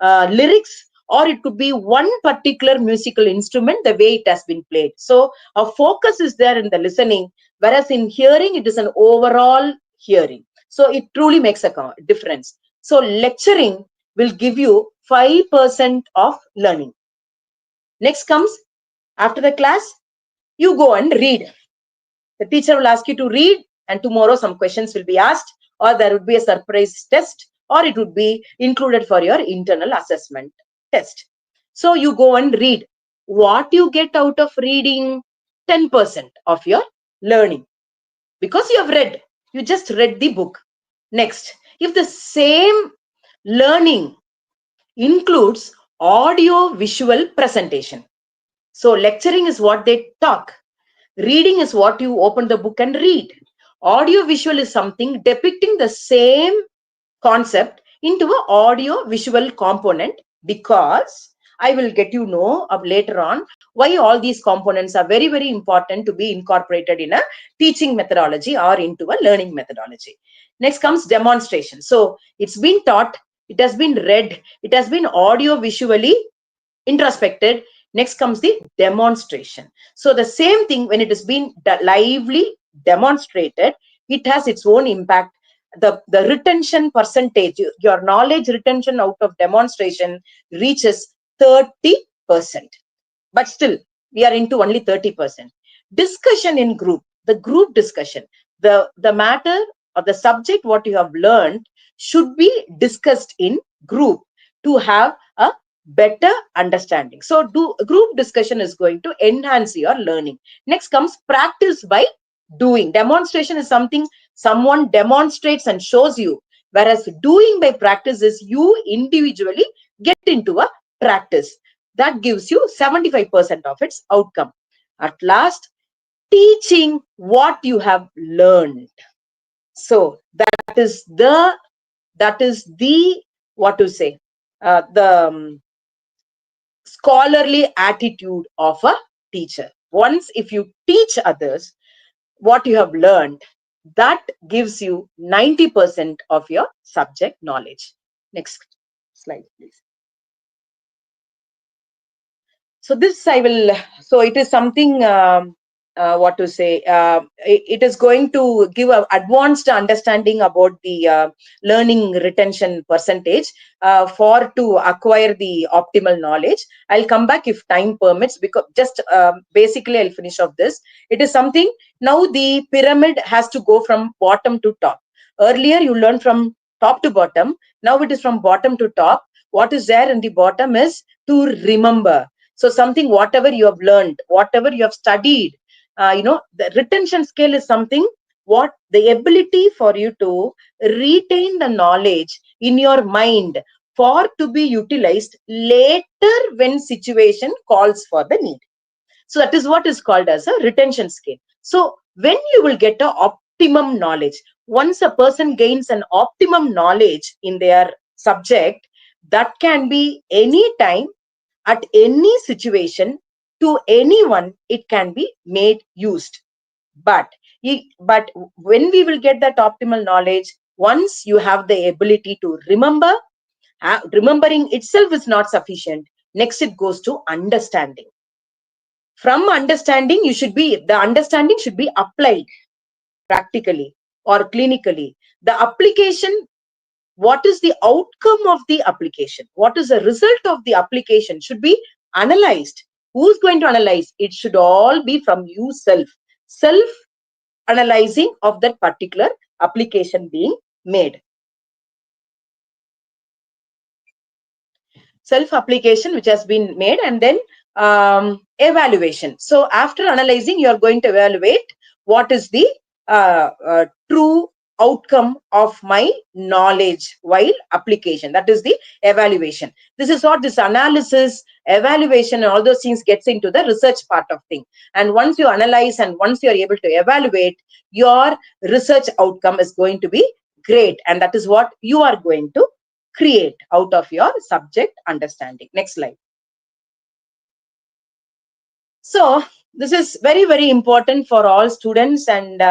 lyrics, or it could be one particular musical instrument, the way it has been played. So our focus is there in the listening, whereas in hearing, it is an overall hearing. So it truly makes a difference. So lecturing will give you 5% of learning. Next comes, after the class, you go and read. The teacher will ask you to read, and tomorrow some questions will be asked, or there would be a surprise test, or it would be included for your internal assessment test. So you go and read. What you get out of reading? 10% of your learning. Because you have read, you just read the book. Next, if the same learning includes audio visual presentation. So lecturing is what they talk. Reading is what you open the book and read. Audio visual is something depicting the same concept into an audio visual component, because I will get you know of later on why all these components are very, very important to be incorporated in a teaching methodology or into a learning methodology. Next comes demonstration. So it's been taught, it has been read, it has been audio visually introspected. Next comes the demonstration. So the same thing, when it has been lively demonstrated, it has its own impact. The retention percentage, your knowledge retention out of demonstration reaches 30%. But still, we are into only 30%. Discussion in group, the group discussion, the matter or the subject what you have learned should be discussed in group to have a better understanding. So group discussion is going to enhance your learning. Next comes practice by doing. Demonstration is something someone demonstrates and shows you, whereas doing by practice is you individually get into a practice. That gives you 75% of its outcome. At last, teaching what you have learned. So that is the what to say, the scholarly attitude of a teacher. Once if you teach others what you have learned, that gives you 90% of your subject knowledge. Next slide, please. So this I will, so it is something, what to say, it is going to give an advanced understanding about the learning retention percentage for to acquire the optimal knowledge. I'll come back if time permits, because just basically I'll finish off this. It is something, now the pyramid has to go from bottom to top. Earlier you learned from top to bottom, now it is from bottom to top. What is there in the bottom is to remember. So something, whatever you have learned, whatever you have studied, the retention scale is something, what the ability for you to retain the knowledge in your mind for to be utilized later when situation calls for the need. So that is what is called as a retention scale. So when you will get a optimum knowledge, once a person gains an optimum knowledge in their subject, that can be any time, at any situation, to anyone, it can be made used. But when we will get that optimal knowledge, once you have the ability to remember, remembering itself is not sufficient. Next it goes to understanding. From understanding, the understanding should be applied. practically or clinically. The application, what is the outcome of the application? What is the result of the application should be analyzed. Who's going to analyze? It should all be from you self analyzing of that particular application being made. Self application which has been made, and then evaluation. So after analyzing, you are going to evaluate what is the true outcome of my knowledge while application. That is the evaluation. This is what this analysis, evaluation, and all those things gets into the research part of thing. And once you analyze and once you are able to evaluate, your research outcome is going to be great, and that is what you are going to create out of your subject understanding. Next slide. So this is very, very important for all students and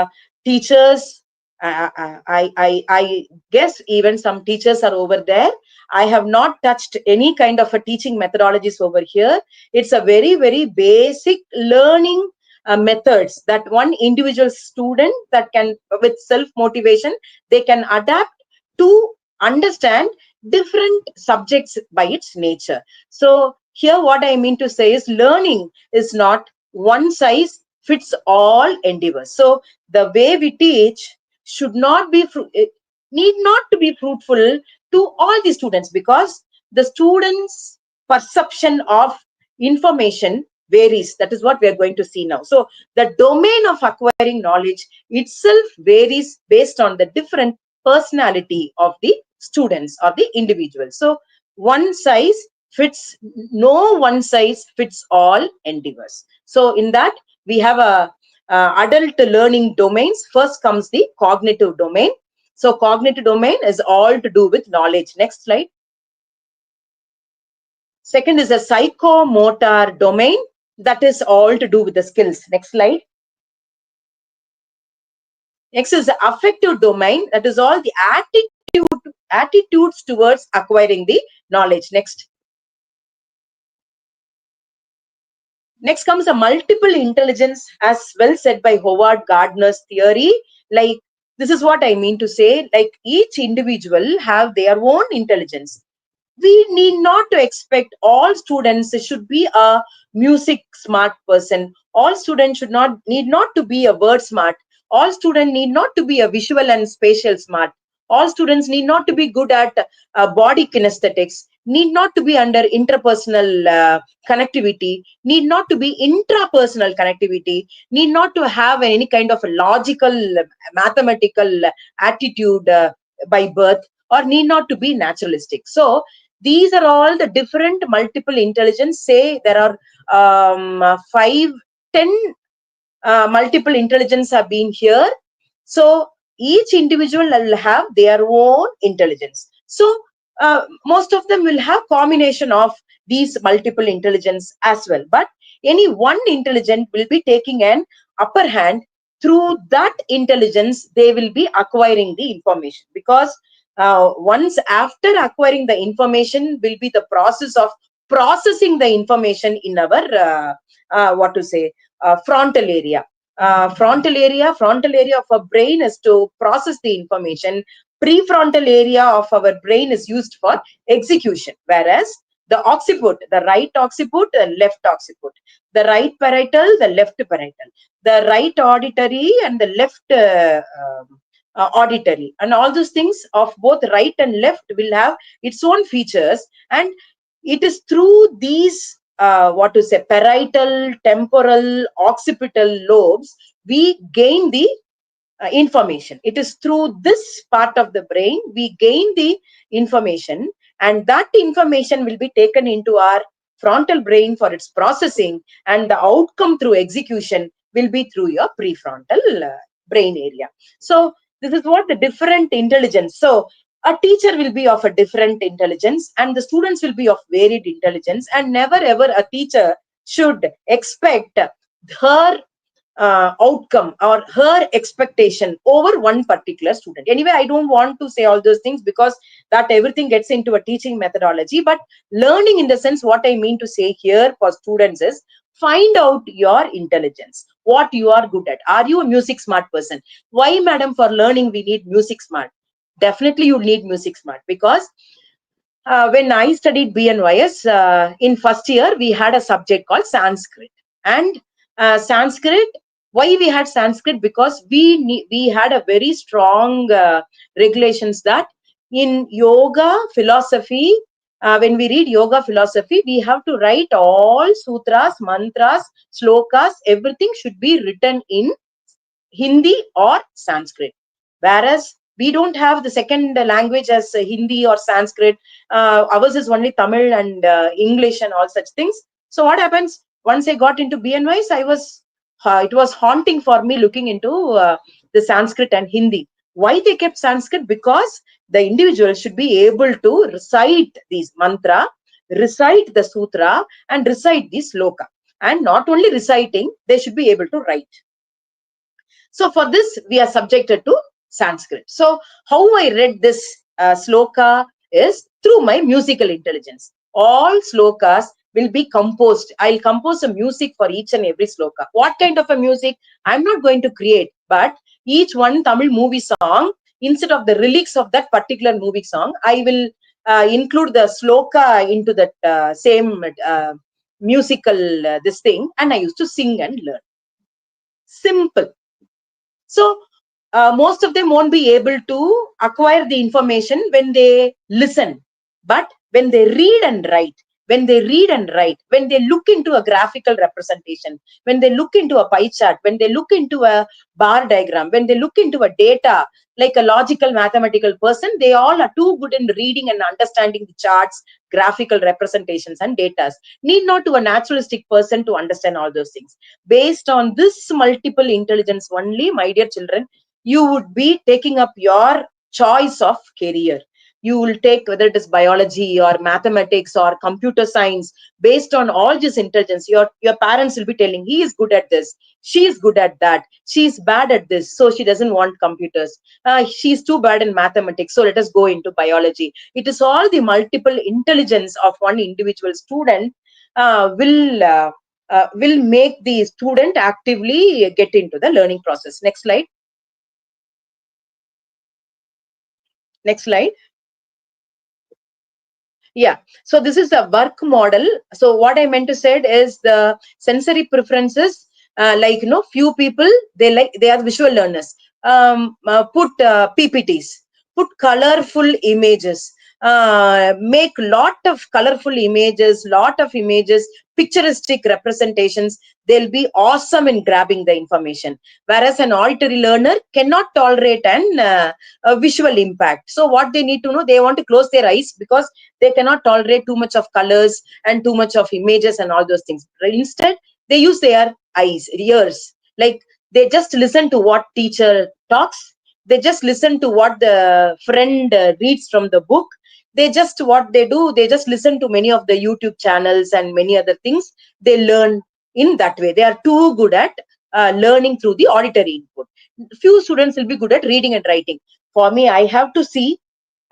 teachers. I guess even some teachers are over there. I have not touched any kind of a teaching methodologies over here. It's a very, very basic learning methods that one individual student that can, with self motivation, they can adapt to understand different subjects by its nature. So here what I mean to say is learning is not one size fits all endeavors. So the way we teach should not be, it need not to be fruitful to all the students, because the students' perception of information varies. That is what we are going to see now. So the domain of acquiring knowledge itself varies based on the different personality of the students or the individuals. So one size fits, no one size fits all endeavors. So in that we have a adult learning domains. First comes the cognitive domain. So cognitive domain is all to do with knowledge. Next slide. Second is a psychomotor domain, that is all to do with the skills. Next slide. Next is the affective domain, that is all the attitudes towards acquiring the knowledge. Next. Next comes a multiple intelligence, as well said by Howard Gardner's theory. Like, this is what I mean to say, like each individual have their own intelligence. We need not to expect all students should be a music smart person. All students need not to be a word smart. All students need not to be a visual and spatial smart. All students need not to be good at body kinesthetics, need not to be under interpersonal connectivity, need not to be intrapersonal connectivity, need not to have any kind of a logical, mathematical attitude by birth, or need not to be naturalistic. So these are all the different multiple intelligence. Say there are 5, 10 multiple intelligence have been here. So each individual will have their own intelligence. So most of them will have combination of these multiple intelligence as well. But any one intelligent will be taking an upper hand. Through that intelligence, they will be acquiring the information, because once after acquiring the information will be the process of processing the information in our frontal area. Frontal area of our brain is to process the information. Prefrontal area of our brain is used for execution, whereas the occiput, the right occiput and left occiput, the right parietal, the left parietal, the right auditory and the left auditory, and all those things of both right and left will have its own features. And it is through these parietal, temporal, occipital lobes we gain the information. It is through this part of the brain we gain the information, and that information will be taken into our frontal brain for its processing, and the outcome through execution will be through your prefrontal brain area. So this is what the different intelligence. So a teacher will be of a different intelligence, and the students will be of varied intelligence, and never ever a teacher should expect her outcome or her expectation over one particular student. Anyway, I don't want to say all those things because that everything gets into a teaching methodology. But learning, in the sense, what I mean to say here for students is, find out your intelligence, what you are good at. Are you a music smart person? Why, madam, for learning we need music smart? Definitely you need music smart, because when I studied BNYS, in first year, we had a subject called Sanskrit. And Sanskrit, why we had Sanskrit? Because we had a very strong regulations that in yoga philosophy, when we read yoga philosophy, we have to write all sutras, mantras, slokas, everything should be written in Hindi or Sanskrit. Whereas we don't have the second language as Hindi or Sanskrit. Ours is only Tamil and English and all such things. So what happens? Once I got into BNYs, it was haunting for me looking into the Sanskrit and Hindi. Why they kept Sanskrit? Because the individual should be able to recite these mantra, recite the sutra, and recite the sloka. And not only reciting, they should be able to write. So for this, we are subjected to Sanskrit. So how I read this sloka is through my musical intelligence. All slokas will be composed. I'll compose a music for each and every sloka. What kind of a music? I'm not going to create, but each one Tamil movie song, instead of the lyrics of that particular movie song, I will include the sloka into that same musical this thing, and I used to sing and learn. Simple. So most of them won't be able to acquire the information when they listen, but when they read and write, when they look into a graphical representation, when they look into a pie chart, when they look into a bar diagram, when they look into a data, like a logical mathematical person, they all are too good in reading and understanding the charts, graphical representations and data. Need not to a naturalistic person to understand all those things. Based on this multiple intelligence only, my dear children, you would be taking up your choice of career. You will take whether it is biology or mathematics or computer science. Based on all this intelligence, your parents will be telling, he is good at this, she is good at that, she is bad at this, so she doesn't want computers. She is too bad in mathematics, so let us go into biology. It is all the multiple intelligence of one individual student will make the student actively get into the learning process. Next slide. Next slide. Yeah, so this is the work model. So what I meant to say is the sensory preferences, like, few people, they are visual learners. Put PPTs, put colorful images, make lot of colorful images, picturestic representations. They'll be awesome in grabbing the information. Whereas an auditory learner cannot tolerate a visual impact. So what they need to know, they want to close their eyes because they cannot tolerate too much of colors and too much of images and all those things. Instead, they use their eyes, ears. Like, they just listen to what teacher talks. They just listen to what the friend reads from the book. They just listen to many of the YouTube channels and many other things. They learn in that way. They are too good at learning through the auditory input. Few students will be good at reading and writing. For me, I have to see,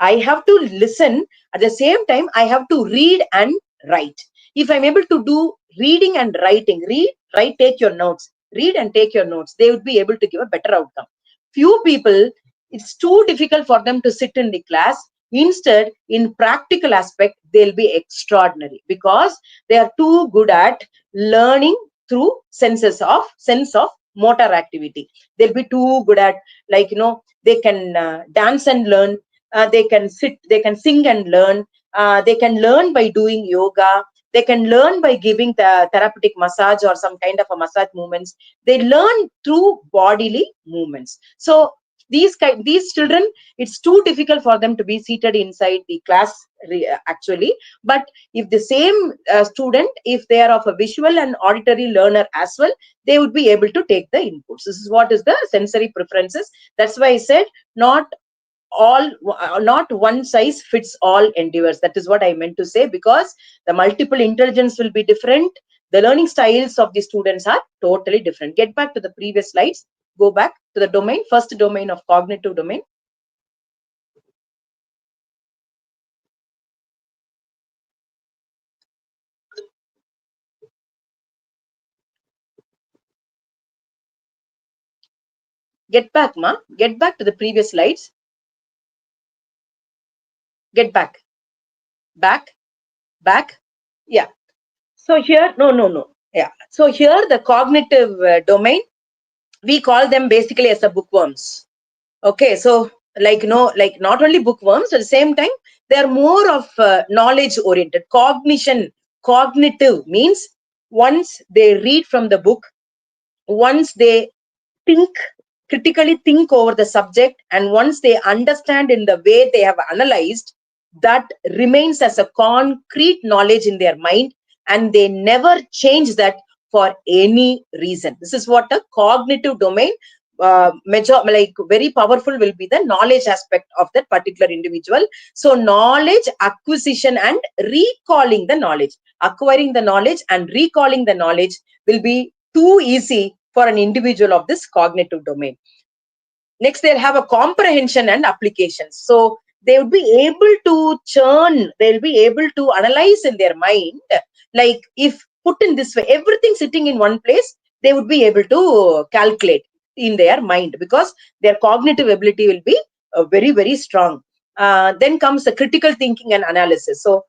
I have to listen. At the same time, I have to read and write. If I'm able to do reading and writing, read, write, take your notes, read and take your notes, they would be able to give a better outcome. Few people, it's too difficult for them to sit in the class. Instead, in practical aspect, they'll be extraordinary because they are too good at learning through sense of motor activity. They'll be too good at, like, they can dance and learn. They can sing and learn. They can learn by doing yoga. They can learn by giving the therapeutic massage or some kind of a massage movements. They learn through bodily movements. So these children, it's too difficult for them to be seated inside the class actually. But if the same student, if they are of a visual and auditory learner as well, they would be able to take the inputs. This is what is the sensory preferences. That's why I said not one size fits all endeavors. That is what I meant to say, because the multiple intelligence will be different. The learning styles of the students are totally different. Get back to the previous slides. Go back to the domain, first domain of cognitive domain. Get back, ma. Get back to the previous slides. Get back. Back. Back. Yeah. So here, no. Yeah. So here the cognitive domain, we call them basically as the bookworms. Okay. So like not only bookworms, at the same time, they are more of knowledge oriented. Cognitive means once they read from the book, once they critically think over the subject, and once they understand in the way they have analyzed, that remains as a concrete knowledge in their mind, and they never change that for any reason. This is what a cognitive domain, very powerful, will be the knowledge aspect of that particular individual. So knowledge acquisition and recalling the knowledge, acquiring the knowledge and recalling the knowledge will be too easy for an individual of this cognitive domain. Next, they'll have a comprehension and applications. So they would be able to churn, they'll be able to analyze in their mind, like if put in this way, everything sitting in one place, they would be able to calculate in their mind, because their cognitive ability will be very, very strong. Then comes the critical thinking and analysis. So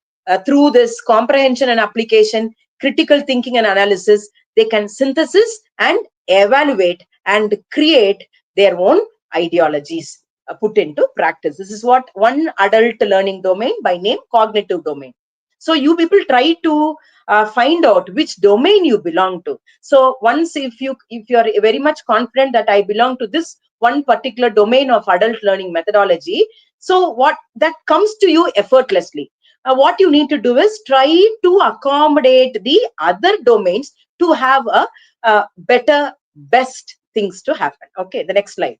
through this comprehension and application, critical thinking and analysis, they can synthesis and evaluate and create their own ideologies put into practice. This is what one adult learning domain by name cognitive domain. So you people try to find out which domain you belong to. So once if you are very much confident that I belong to this one particular domain of adult learning methodology, so what that comes to you effortlessly. What you need to do is try to accommodate the other domains to have a better, best things to happen. Okay, the next slide.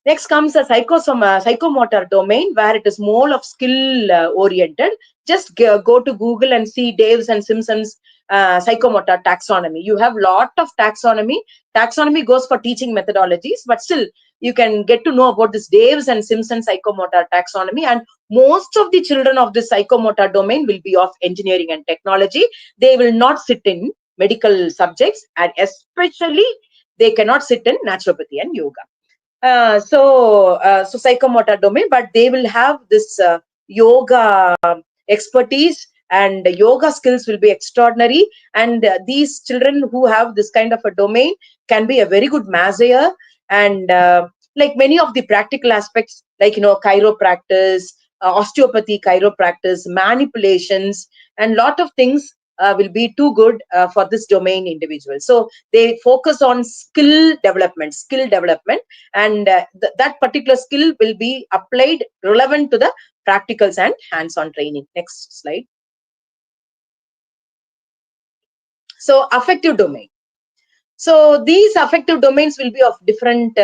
Next comes a psychomotor domain, where it is more of skill oriented. Just go to Google and see Davis and Simpson's psychomotor taxonomy. You have lot of taxonomy. Taxonomy goes for teaching methodologies, but still you can get to know about this Davis and Simpson psychomotor taxonomy. And most of the children of this psychomotor domain will be of engineering and technology. They will not sit in medical subjects, and especially they cannot sit in naturopathy and yoga. So psychomotor domain, but they will have this yoga expertise, and yoga skills will be extraordinary. And these children who have this kind of a domain can be a very good masseer, and like many of the practical aspects, like chiropractic, osteopathy, chiropractic, manipulations, and lot of things will be too good for this domain individual. So they focus on skill development, and that particular skill will be applied relevant to the practicals and hands-on training. Next slide. So affective domain. So these affective domains will be of different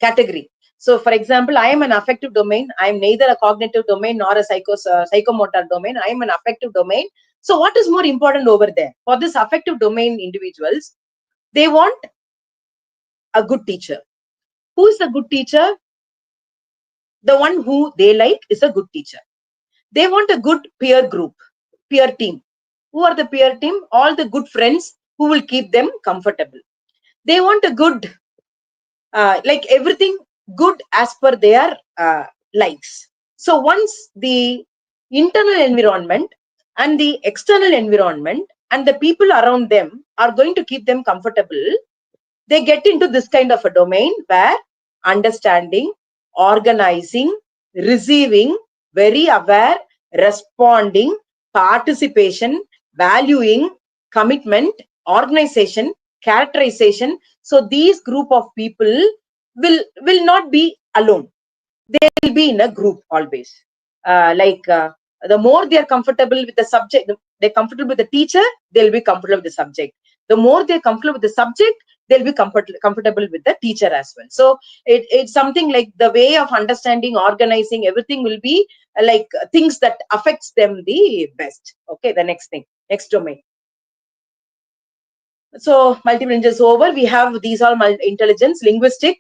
category. So for example, I am an affective domain. I am neither a cognitive domain nor a psychomotor domain. I am an affective domain. So what is more important over there? For this affective domain individuals, they want a good teacher. Who is a good teacher? The one who they like is a good teacher. They want a good peer group, peer team. Who are the peer team? All the good friends who will keep them comfortable. They want a good, like everything good as per their likes. So once the internal environment and the external environment and the people around them are going to keep them comfortable, they get into this kind of a domain where understanding, organizing, receiving, very aware, responding, participation, valuing, commitment, organization, characterization. So these group of people will not be alone. They will be in a group always. The more they are comfortable with the subject, they're comfortable with the teacher, they'll be comfortable with the subject. The more they're comfortable with the subject, they'll be comfortable with the teacher as well. So it's something like the way of understanding, organizing everything will be like things that affects them the best. Okay, the next thing, next domain. So multiple intelligence over, we have these all intelligence: linguistic,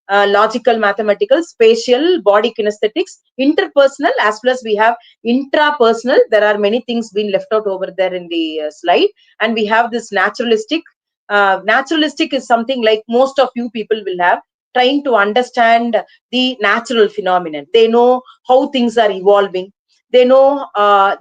logical, mathematical, spatial, body kinesthetics, interpersonal, as well as we have intrapersonal. There are many things being left out over there in the slide. And we have this naturalistic. Naturalistic is something like most of you people will have, trying to understand the natural phenomenon. They know how things are evolving. They know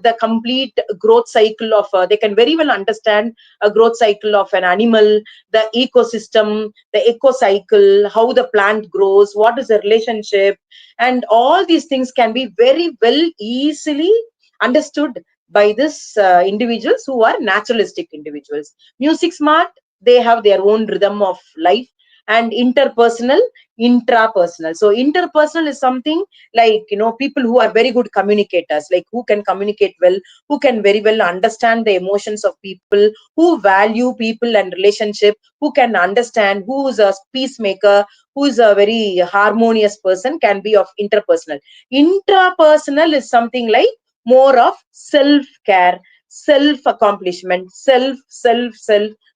the complete growth cycle of, they can very well understand a growth cycle of an animal, the ecosystem, the eco cycle, how the plant grows, what is the relationship, and all these things can be very well easily understood by this individuals who are naturalistic individuals. Music smart, they have their own rhythm of life. And interpersonal, intrapersonal. So interpersonal is something like, people who are very good communicators, like who can communicate well, who can very well understand the emotions of people, who value people and relationship, who can understand, who is a peacemaker, who is a very harmonious person, can be of interpersonal. Intrapersonal is something like more of self-care, self-accomplishment, self.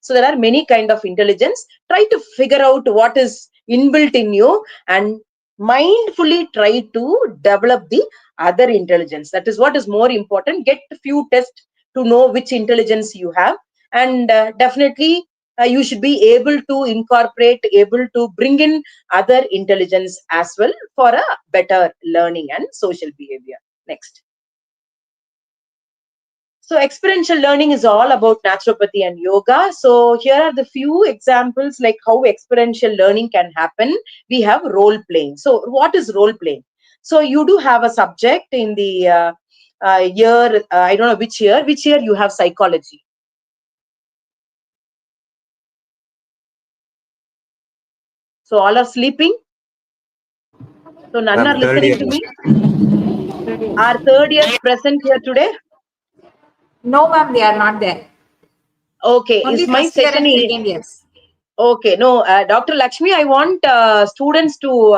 So there are many kind of intelligence. Try to figure out what is inbuilt in you and mindfully try to develop the other intelligence. That is what is more important. Get a few tests to know which intelligence you have, and definitely you should be able to incorporate, able to bring in other intelligence as well for a better learning and social behavior. Next. So experiential learning is all about naturopathy and yoga. So here are the few examples like how experiential learning can happen. We have role playing. So what is role playing? So you do have a subject in the year, I don't know which year you have psychology. So all are sleeping. So none are listening to me. Are third years present here today? No, ma'am, they are not there. Okay, Only is my first year session and second years. Okay, no, Dr. Lakshmi, I want students to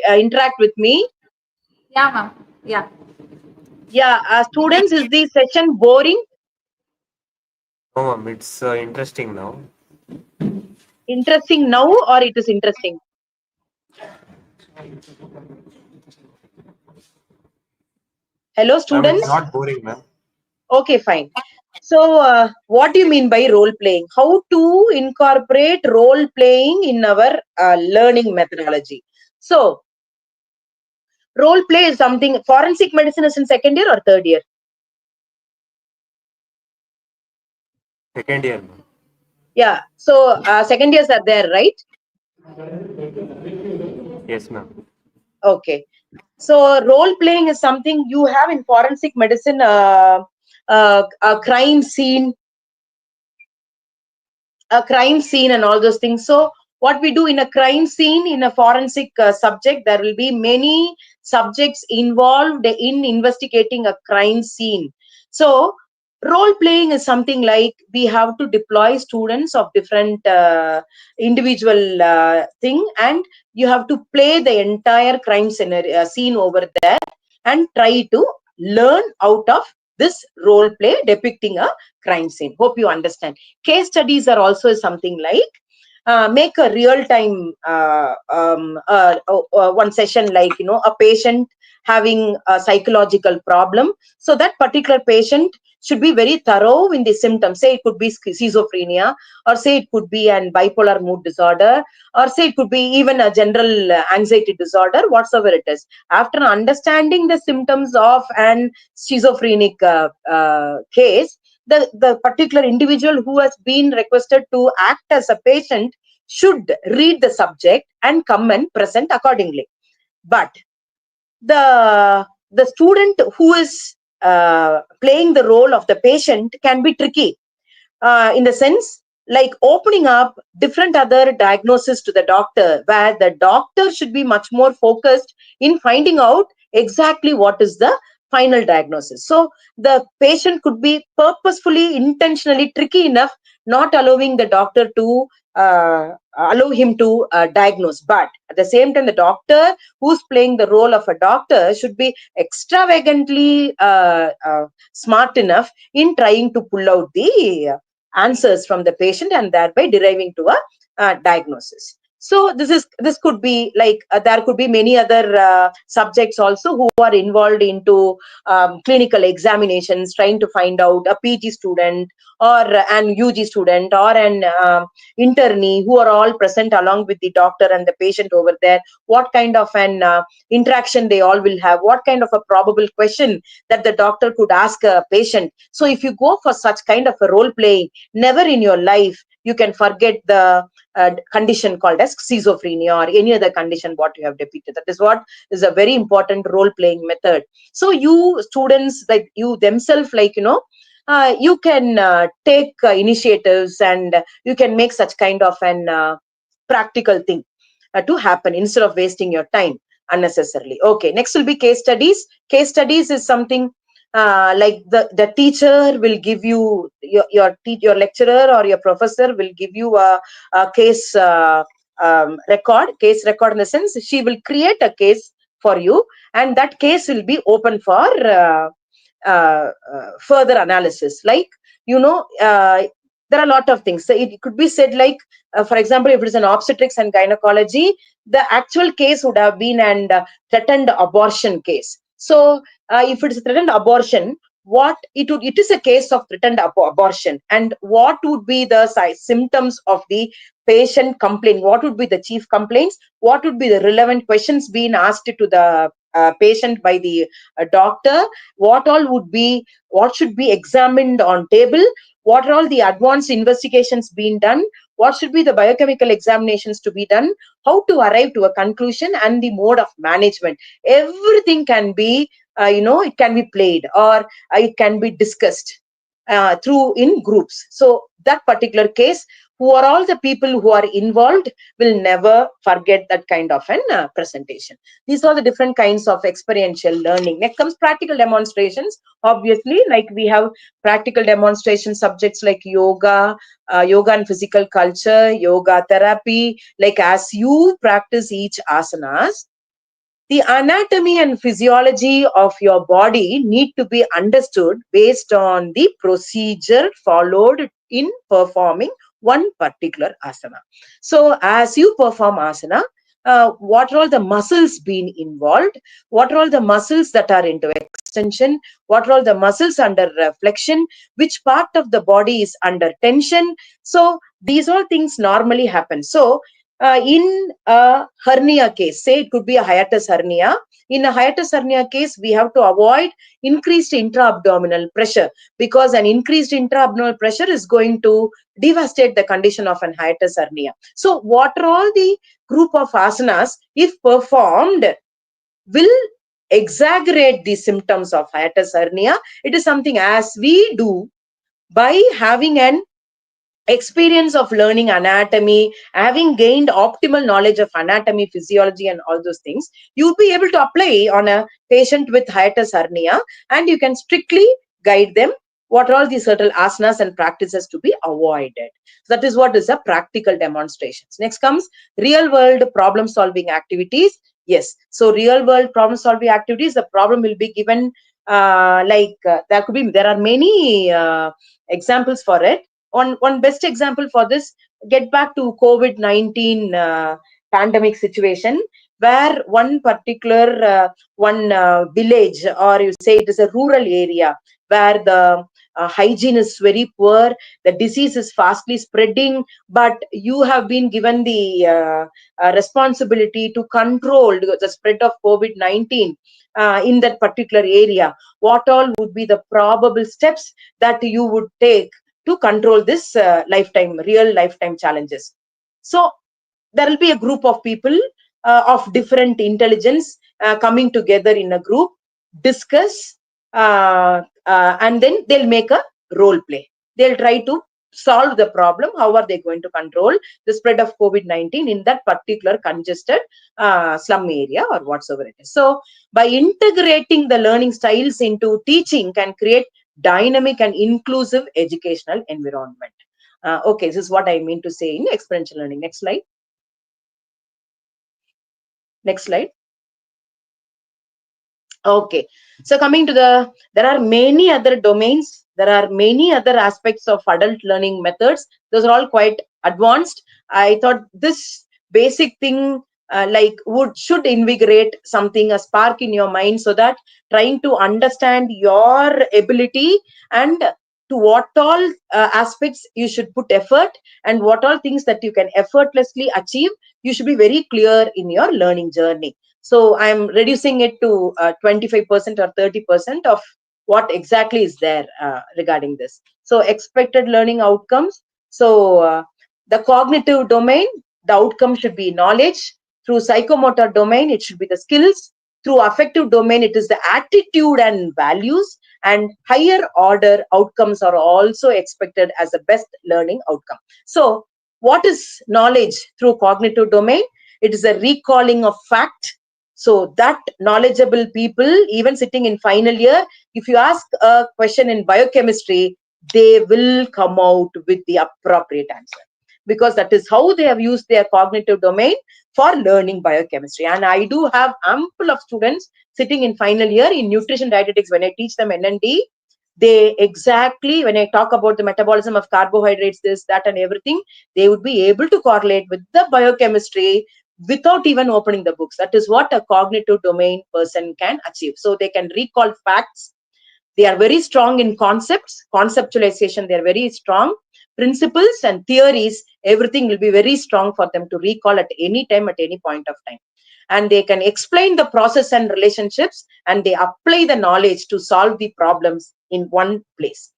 interact with me. Yeah, ma'am. Yeah. Yeah, students, is the session boring? No, ma'am, it's interesting now. Interesting now, or it is interesting? Hello, Ma'am, it's students? not boring, ma'am. Okay, fine. So, what do you mean by role playing? How to incorporate role playing in our learning methodology? So, role play is something, forensic medicine is in second year or third year? Second year, ma'am. Yeah, so second years are there, right? Yes, ma'am. Okay. So role playing is something you have in forensic medicine, a crime scene, and all those things. So what we do in a crime scene, in a forensic subject, there will be many subjects involved in investigating a crime scene. So role playing is something like we have to deploy students of different individual thing, and you have to play the entire crime scenario, scene over there, and try to learn out of this role play depicting a crime scene. Hope you understand. Case studies are also something like make a real time one session, like a patient having a psychological problem. So that particular patient should be very thorough in the symptoms. Say it could be schizophrenia, or say it could be an bipolar mood disorder, or say it could be even a general anxiety disorder, whatsoever it is. After understanding the symptoms of an schizophrenic case, the particular individual who has been requested to act as a patient should read the subject and come and present accordingly. But the student who is playing the role of the patient can be tricky, in the sense like opening up different other diagnosis to the doctor, where the doctor should be much more focused in finding out exactly what is the final diagnosis. So the patient could be purposefully, intentionally tricky enough not allowing the doctor to allow him to diagnose. But at the same time, the doctor who's playing the role of a doctor should be extravagantly smart enough in trying to pull out the answers from the patient and thereby deriving to a diagnosis. So this could be like there could be many other subjects also who are involved into clinical examinations, trying to find out a PG student or an UG student or an internee who are all present along with the doctor and the patient over there. What kind of an interaction they all will have? What kind of a probable question that the doctor could ask a patient? So if you go for such kind of a role playing, never in your life you can forget the condition called as schizophrenia or any other condition what you have depicted. That is what is a very important role playing method. So you students, like you themselves, like you can take initiatives and you can make such kind of an practical thing to happen instead of wasting your time unnecessarily. Okay, next will be case studies. Case studies is something like the teacher will give you your lecturer or your professor will give you a case case record, in the sense she will create a case for you and that case will be open for further analysis. Like there are a lot of things. So it could be said like for example, if it is an obstetrics and gynecology, the actual case would have been an threatened abortion case. So if it is threatened abortion, what it is a case of threatened abortion, and what would be the symptoms of the patient complaint, what would be the chief complaints, what would be the relevant questions being asked to the patient by the doctor, what should be examined on table, what are all the advanced investigations being done, what should be the biochemical examinations to be done, how to arrive to a conclusion, and the mode of management. Everything can be it can be played or it can be discussed through in groups. So that particular case, who are all the people who are involved will never forget that kind of an presentation. These are the different kinds of experiential learning. Next comes practical demonstrations. Obviously, like we have practical demonstration subjects like yoga, yoga and physical culture, yoga therapy. Like as you practice each asanas, the anatomy and physiology of your body need to be understood based on the procedure followed in performing one particular asana. So as you perform asana, what are all the muscles being involved, what are all the muscles that are into extension, what are all the muscles under flexion, which part of the body is under tension. So these all things normally happen. So in a hernia case, say it could be a hiatus hernia. In a hiatus hernia case, we have to avoid increased intra-abdominal pressure, because an increased intra-abdominal pressure is going to devastate the condition of an hiatus hernia. So what are all the group of asanas, if performed, will exaggerate the symptoms of hiatus hernia? It is something as we do by having an experience of learning anatomy, having gained optimal knowledge of anatomy, physiology, and all those things, you'll be able to apply on a patient with hiatus hernia, and you can strictly guide them what are all the certain asanas and practices to be avoided. That is what is a practical demonstrations. Next comes real world problem solving activities. Yes, so real world problem solving activities, the problem will be given there are many examples for it. One best example for this, get back to COVID-19 pandemic situation, where one particular village, or you say it is a rural area, where the hygiene is very poor, the disease is fastly spreading, but you have been given the responsibility to control the spread of COVID-19 in that particular area. What all would be the probable steps that you would take to control this real lifetime challenges? So there will be a group of people of different intelligence coming together in a group, discuss, and then they'll make a role play. They'll try to solve the problem. How are they going to control the spread of COVID-19 in that particular congested slum area or whatsoever it is? So by integrating the learning styles into teaching can create dynamic and inclusive educational environment. Okay, this is what I mean to say in experiential learning. Next slide. Next slide. Okay, so coming to there are many other domains, there are many other aspects of adult learning methods. Those are all quite advanced. I thought this basic thing should invigorate something, a spark in your mind, so that trying to understand your ability and to what all aspects you should put effort and what all things that you can effortlessly achieve, you should be very clear in your learning journey. So I'm reducing it to 25% or 30% of what exactly is there regarding this. So expected learning outcomes. So the cognitive domain, the outcome should be knowledge. Through psychomotor domain, it should be the skills. Through affective domain, it is the attitude and values. And higher order outcomes are also expected as the best learning outcome. So what is knowledge through cognitive domain? It is a recalling of fact. So that knowledgeable people, even sitting in final year, if you ask a question in biochemistry, they will come out with the appropriate answer, because that is how they have used their cognitive domain for learning biochemistry. And I do have ample of students sitting in final year in nutrition dietetics. When I teach them NND, they exactly, when I talk about the metabolism of carbohydrates, this, that, and everything, they would be able to correlate with the biochemistry without even opening the books. That is what a cognitive domain person can achieve. So they can recall facts. They are very strong in concepts, conceptualization. They are very strong. Principles and theories, everything will be very strong for them to recall at any time, at any point of time. And they can explain the process and relationships, and they apply the knowledge to solve the problems in one place.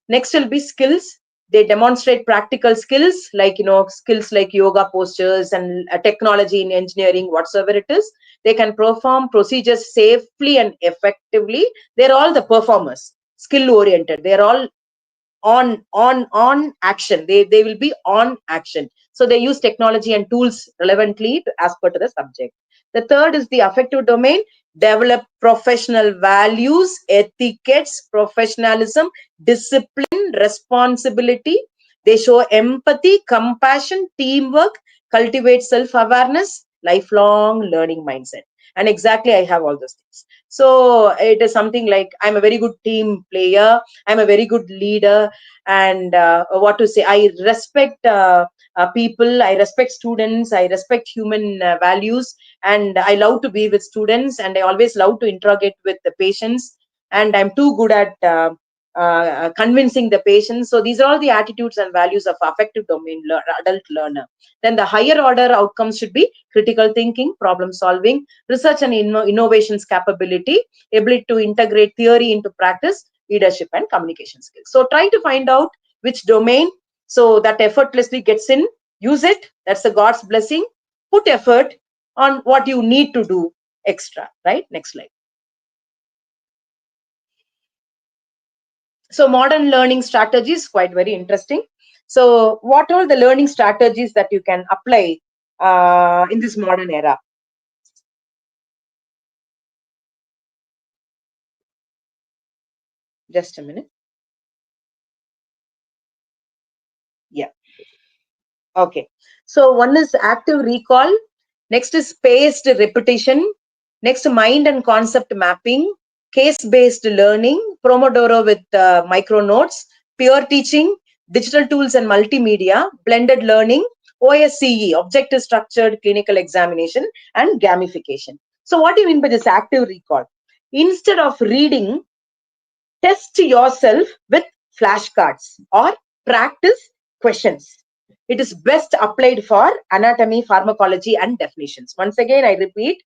Next will be skills. They demonstrate practical skills like, skills like yoga postures and technology in engineering, whatsoever it is. They can perform procedures safely and effectively. They're all the performers, skill oriented. They're all on action. They will be on action. So they use technology and tools relevantly as per to the subject. The third is the affective domain. Develop professional values, etiquettes, professionalism, discipline, responsibility. They show empathy, compassion, teamwork, cultivate self-awareness, lifelong learning mindset. And exactly, I have all those things. So it is something like, I'm a very good team player, I'm a very good leader, and what to say, I respect people, I respect students, I respect human values, and I love to be with students, and I always love to interrogate with the patients, and I'm too good at convincing the patients. So these are all the attitudes and values of affective domain adult learner. Then the higher order outcomes should be critical thinking, problem solving, research and innovations capability, ability to integrate theory into practice, leadership and communication skills. So try to find out which domain, so that effortlessly gets in, use it. That's a God's blessing. Put effort on what you need to do extra, right? Next slide. So modern learning strategies, quite very interesting. So what are the learning strategies that you can apply in this modern era? Just a minute. Yeah. Okay. So one is active recall. Next is spaced repetition. Next, mind and concept mapping, case-based learning, Pomodoro with micro notes, peer teaching, digital tools and multimedia, blended learning, OSCE, objective structured clinical examination, and gamification. So what do you mean by this active recall? Instead of reading, test yourself with flashcards or practice questions. It is best applied for anatomy, pharmacology, and definitions. Once again, I repeat,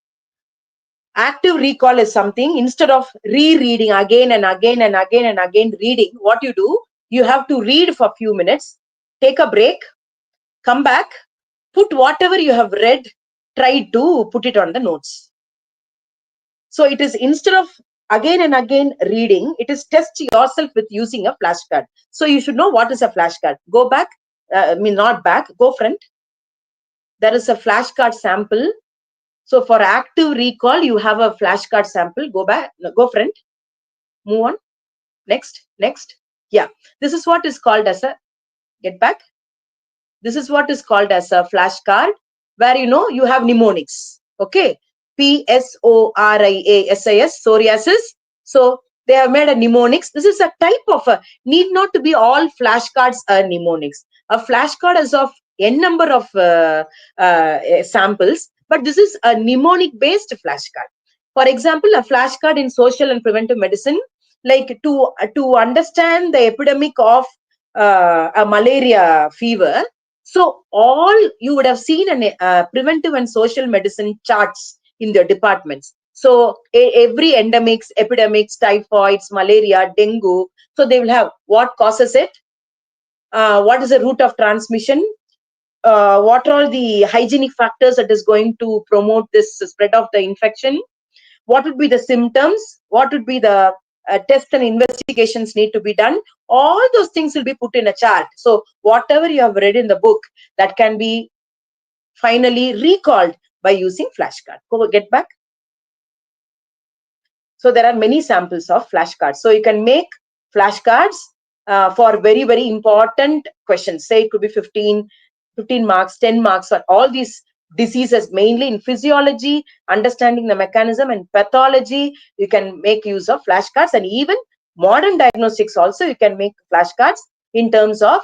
active recall is something, instead of rereading again and again and again and again reading, what you do, you have to read for a few minutes, take a break, come back, put whatever you have read, try to put it on the notes. So it is, instead of again and again reading, it is test yourself with using a flashcard. So you should know what is a flashcard. Go back, not back, go front. There is a flashcard sample. So for active recall, you have a flashcard sample. Go back, go front, move on, next. Yeah, this is what is called as a Get back. This is what is called as a flashcard, where you have mnemonics. Okay, PSORIASIS, psoriasis. So they have made a mnemonics. This is a type of a, need not to be all flashcards are mnemonics. A flashcard is of n number of samples, but this is a mnemonic based flashcard. For example, a flashcard in social and preventive medicine, like to understand the epidemic of a malaria fever. So all you would have seen an preventive and social medicine charts in their departments. So every endemics, epidemics, typhoids, malaria, dengue. So they will have what causes it, what is the route of transmission, what are all the hygienic factors that is going to promote this spread of the infection, what would be the symptoms, what would be the tests and investigations need to be done. All those things will be put in a chart. So whatever you have read in the book, that can be finally recalled by using flashcard. Go get back. So there are many samples of flashcards. So you can make flashcards for very, very important questions. Say it could be 15 marks, 10 marks, or all these diseases, mainly in physiology, understanding the mechanism, and pathology. You can make use of flashcards, and even modern diagnostics also you can make flashcards in terms of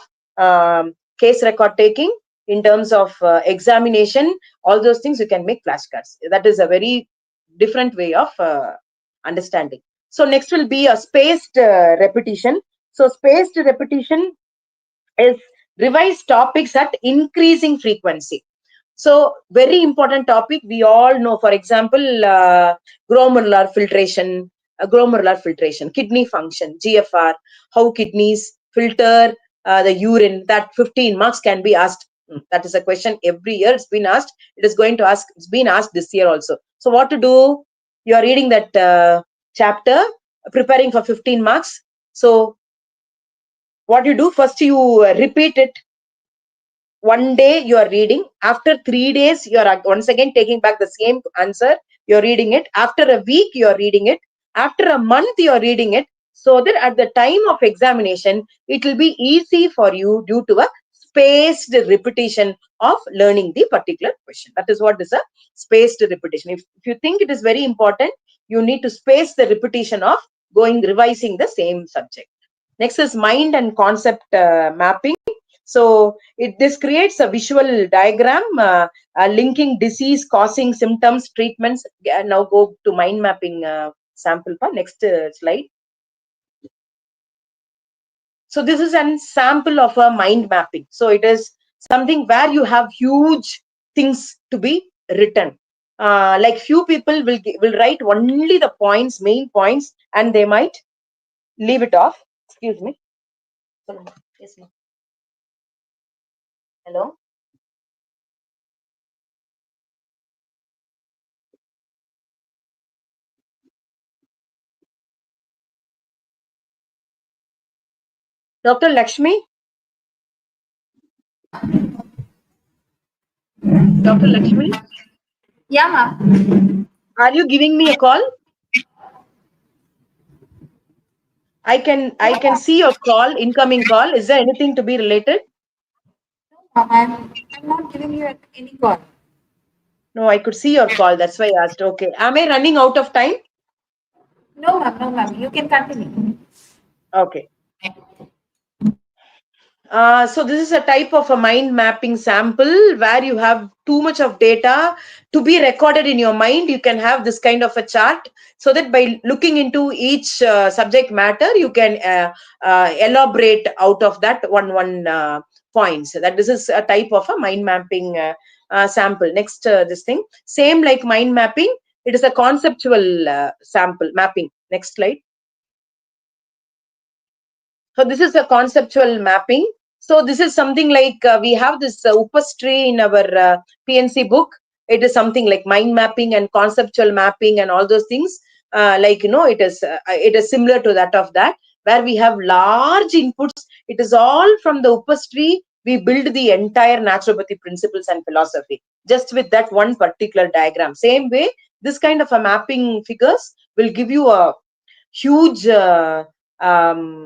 case record taking, in terms of examination. All those things you can make flashcards. That is a very different way of understanding. So next will be a spaced repetition. So spaced repetition is revise topics at increasing frequency. So very important topic we all know. For example, glomerular filtration, kidney function, GFR, how kidneys filter the urine. That 15 marks can be asked. That is a question every year it's been asked. It's been asked this year also. So what to do? You are reading that chapter, preparing for 15 marks. So what you do, first you repeat it. One day you are reading, after 3 days you are once again taking back the same answer, you're reading it, after a week you are reading it, after a month you are reading it, so that at the time of examination it will be easy for you due to a spaced repetition of learning the particular question. That is what is a spaced repetition. If you think it is very important, you need to space the repetition of revising the same subject. Next is mind and concept mapping. So this creates a visual diagram linking disease causing symptoms, treatments. Now go to mind mapping sample. Next slide. So this is an sample of a mind mapping. So it is something where you have huge things to be written. Like few people will write only the points, main points, and they might leave it off. Excuse me. Yes, ma'am. Hello. Dr. Lakshmi? Dr. Lakshmi? Yeah, ma'am. Are you giving me a call? I can see your call, incoming call. Is there anything to be related? I'm not giving you any call. No, I could see your call. That's why I asked. Okay. Am I running out of time? No, ma'am. No, ma'am. You can continue. Okay. So this is a type of a mind mapping sample where you have too much of data to be recorded in your mind. You can have this kind of a chart so that by looking into each subject matter, you can elaborate out of that one points. That this is a type of a mind mapping sample. Next, this thing, same like mind mapping, it is a conceptual sample mapping. Next slide. So this is a conceptual mapping. So this is something like we have this Upastri in our PNC book. It is something like mind mapping and conceptual mapping and all those things. It is similar to that of that, where we have large inputs. It is all from the Upastri. We build the entire naturopathy principles and philosophy just with that one particular diagram. Same way, this kind of a mapping figures will give you a huge inputs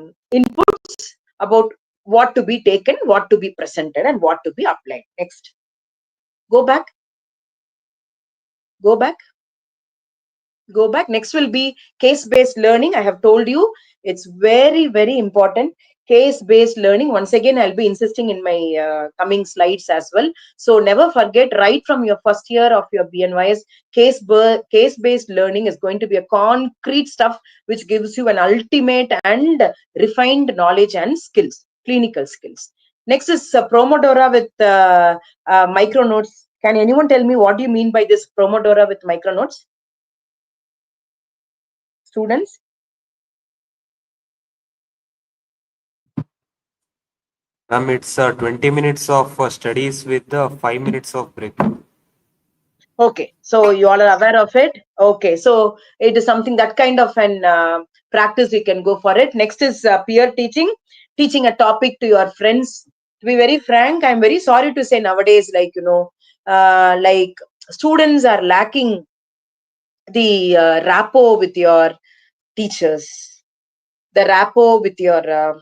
about what to be taken, what to be presented, and what to be applied. Next. Go back. Go back. Go back. Next will be case-based learning. I have told you it's very, very important. Case-based learning. Once again, I'll be insisting in my coming slides as well. So never forget, right from your first year of your BNYS, case-based learning is going to be a concrete stuff which gives you an ultimate and refined knowledge and skills, clinical skills. Next is Promodora with micronotes. Can anyone tell me what do you mean by this Promodora with micronotes? Students? Ma'am, it's 20 minutes of studies with 5 minutes of break. Okay, so you all are aware of it. Okay, so it is something that kind of an practice we can go for it. Next is peer teaching, teaching a topic to your friends. To be very frank, I'm very sorry to say nowadays, like, like students are lacking the rapport with your teachers, the rapport with your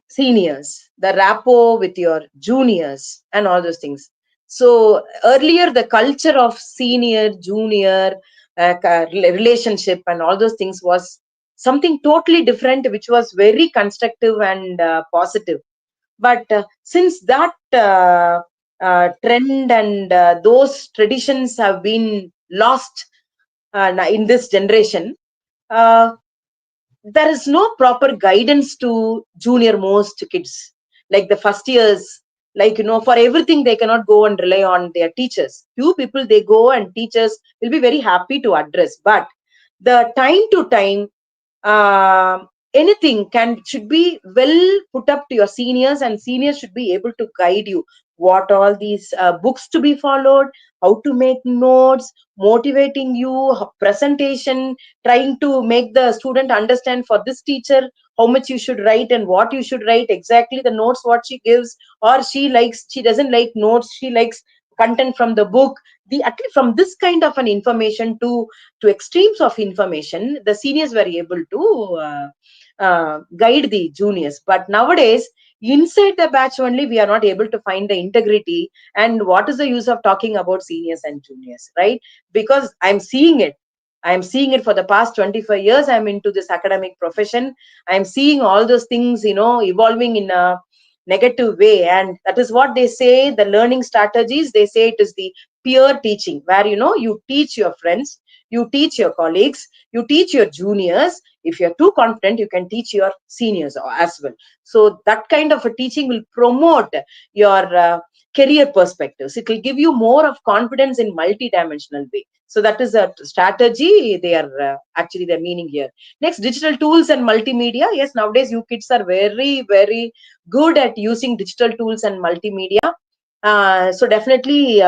seniors, the rapport with your juniors, and all those things. So earlier, the culture of senior, junior relationship and all those things was something totally different, which was very constructive and positive. But since that trend and those traditions have been lost in this generation, uh, there is no proper guidance to junior most kids, like the first years. Like, for everything they cannot go and rely on their teachers. Few people they go and teachers will be very happy to address, but the time to time, anything should be well put up to your seniors, and seniors should be able to guide you what all these books to be followed, how to make notes, motivating you, presentation, trying to make the student understand for this teacher how much you should write and what you should write, exactly the notes what she gives, or she doesn't like notes, she likes content from the book. The at least from this kind of an information to extremes of information, the seniors were able to guide the juniors. But nowadays, inside the batch only, we are not able to find the integrity. And what is the use of talking about seniors and juniors, right? Because I'm seeing it for the past 25 years. I'm into this academic profession. I'm seeing all those things, evolving in a negative way. And that is what they say, the learning strategies, they say it is the peer teaching, where, you teach your friends, you teach your colleagues, you teach your juniors. If you're too confident, you can teach your seniors as well. So that kind of a teaching will promote your career perspectives. It will give you more of confidence in multi-dimensional way. So that is a strategy they are actually the meaning here. Next, digital tools and multimedia. Yes, nowadays you kids are very, very good at using digital tools and multimedia. So definitely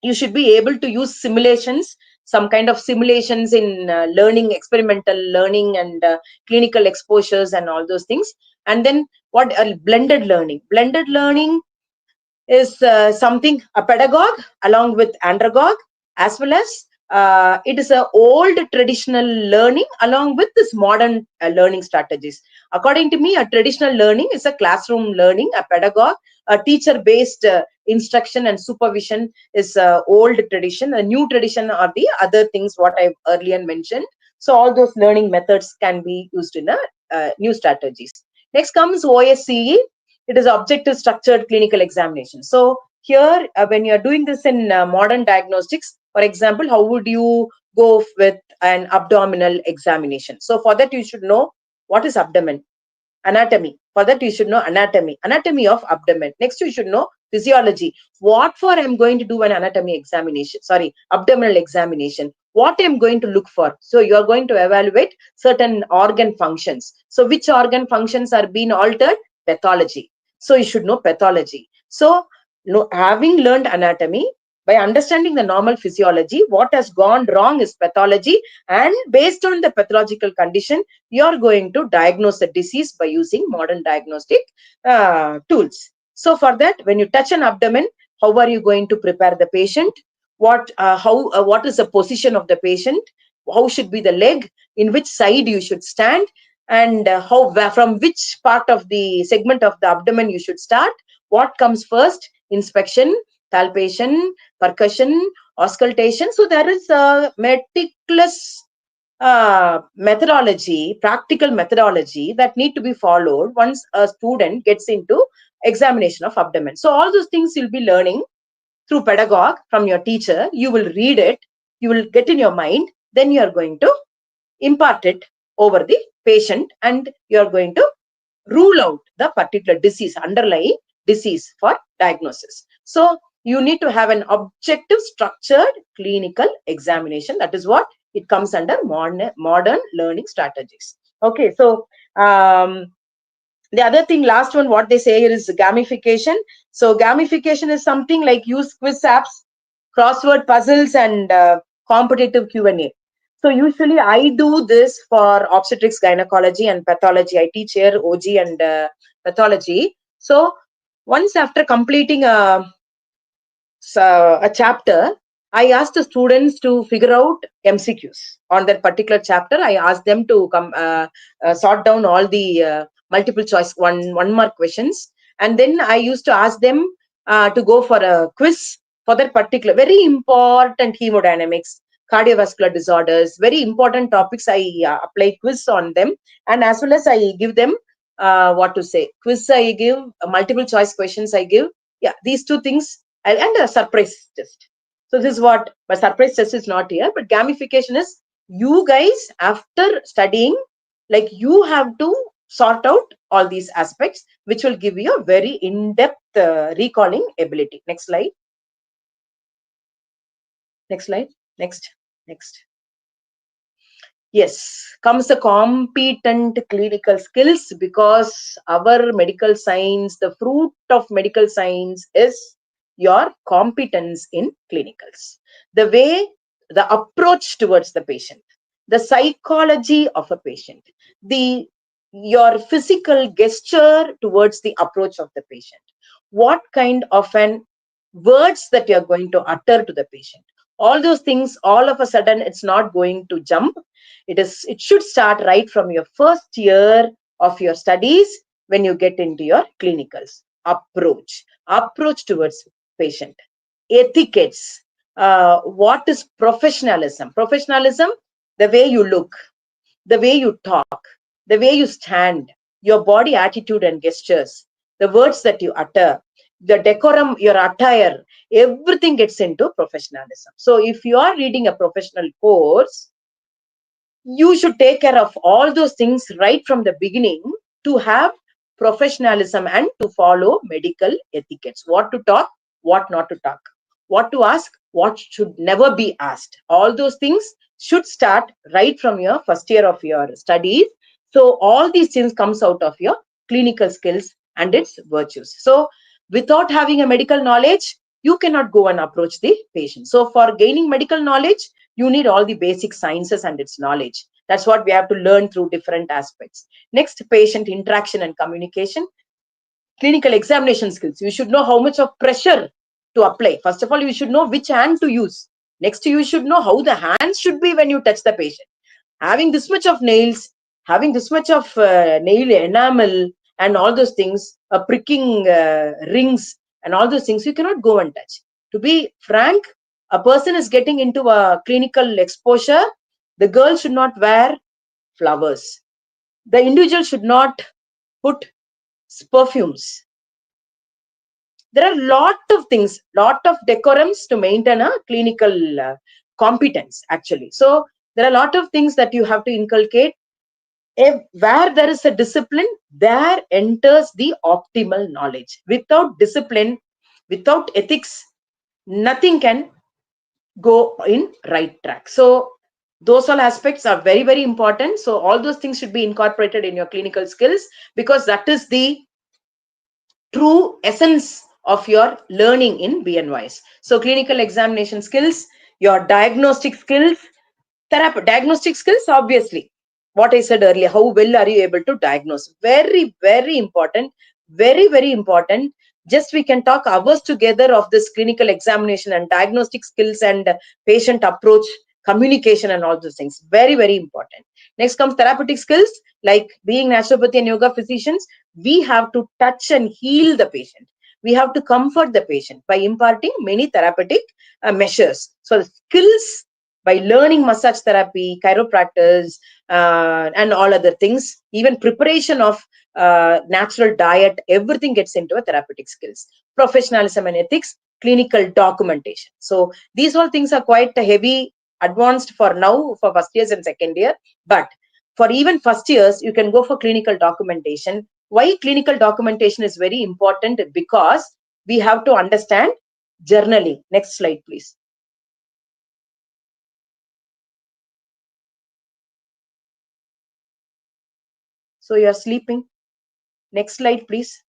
you should be able to use simulations, some kind of simulations in learning, experimental learning, and clinical exposures and all those things. And then what blended learning is something, a pedagogue along with andragogue, as well as it is a old traditional learning along with this modern learning strategies. According to me, a traditional learning is a classroom learning, a pedagogue, a teacher based instruction and supervision is old tradition. A new tradition are the other things what I've earlier mentioned. So all those learning methods can be used in a new strategies. Next comes OSCE. It is objective structured clinical examination. So here, when you are doing this in modern diagnostics, for example, how would you go with an abdominal examination? So for that, you should know what is abdomen, anatomy. For that, you should know anatomy of abdomen. Next, you should know physiology. What for I'm going to do an anatomy examination, abdominal examination. What I'm going to look for. So you are going to evaluate certain organ functions. So which organ functions are being altered? Pathology. So you should know pathology. So having learned anatomy, by understanding the normal physiology, what has gone wrong is pathology, and based on the pathological condition, you are going to diagnose the disease by using modern diagnostic tools. So for that, when you touch an abdomen, how are you going to prepare the patient? What is the position of the patient? How should be the leg? In which side you should stand? and from which part of the segment of the abdomen you should start, what comes first, inspection, palpation, percussion, auscultation. So there is a meticulous methodology, practical methodology that need to be followed once a student gets into examination of abdomen. So all those things you'll be learning through pedagogue from your teacher. You will read it, you will get in your mind, then you are going to impart it over the patient, and you are going to rule out the particular disease, underlying disease for diagnosis. So you need to have an objective, structured clinical examination. That is what it comes under modern learning strategies. Okay, so the other thing, last one, what they say here is gamification. So gamification is something like use quiz apps, crossword puzzles, and competitive Q&A. So usually I do this for obstetrics, gynecology, and pathology. I teach here OG and pathology. So once after completing a chapter, I asked the students to figure out MCQs on that particular chapter. I asked them to come sort down all the multiple choice one mark questions, and then I used to ask them to go for a quiz for that particular very important hemodynamics, cardiovascular disorders, very important topics. I apply quiz on them, and as well as I give them what to say, quiz I give, multiple choice questions I give. Yeah, these two things, and a surprise test. So this is what, but surprise test is not here, but gamification is you guys after studying, like you have to sort out all these aspects, which will give you a very in-depth recalling ability. Next slide. Next slide. Next. Yes, comes the competent clinical skills, because our medical science, the fruit of medical science is your competence in clinicals. The way, the approach towards the patient, the psychology of a patient, your physical gesture towards the approach of the patient, what kind of an words that you're going to utter to the patient. All those things, all of a sudden, it's not going to jump. It should start right from your first year of your studies when you get into your clinicals. Approach towards patient, etiquettes. What is professionalism? Professionalism, the way you look, the way you talk, the way you stand, your body attitude and gestures, the words that you utter, the decorum, your attire, everything gets into professionalism. So if you are reading a professional course, you should take care of all those things right from the beginning to have professionalism and to follow medical etiquettes. What to talk, what not to talk, what to ask, what should never be asked. All those things should start right from your first year of your studies. So all these things comes out of your clinical skills and its virtues. So without having a medical knowledge, you cannot go and approach the patient. So for gaining medical knowledge, you need all the basic sciences and its knowledge. That's what we have to learn through different aspects. Next, patient interaction and communication. Clinical examination skills. You should know how much of pressure to apply. First of all, you should know which hand to use. Next, you should know how the hands should be when you touch the patient. Having this much of nails, having this much of nail enamel and all those things, pricking rings and all those things, you cannot go and touch. To be frank, a person is getting into a clinical exposure. The girl should not wear flowers. The individual should not put perfumes. There are a lot of things, lot of decorums to maintain a clinical competence, actually. So there are a lot of things that you have to inculcate. Where there is a discipline, there enters the optimal knowledge. Without discipline, without ethics, nothing can go in right track. So those all aspects are very, very important. So all those things should be incorporated in your clinical skills, because that is the true essence of your learning in BNYs. So clinical examination skills, your diagnostic skills, diagnostic skills, obviously, what I said earlier, how well are you able to diagnose? Very, very important. Very, very important. Just we can talk hours together of this clinical examination and diagnostic skills and patient approach communication and all those things. Very, very important. Next comes therapeutic skills. Like being naturopathy and yoga physicians, we have to touch and heal the patient. We have to comfort the patient by imparting many therapeutic measures. So the skills, by learning massage therapy, chiropractors, and all other things, even preparation of natural diet, everything gets into a therapeutic skills. Professionalism and ethics, clinical documentation. So these all things are quite heavy, advanced for now for first years and second year. But for even first years, you can go for clinical documentation. Why clinical documentation is very important? Because we have to understand journaling. Next slide, please. So you are sleeping. Next slide, please.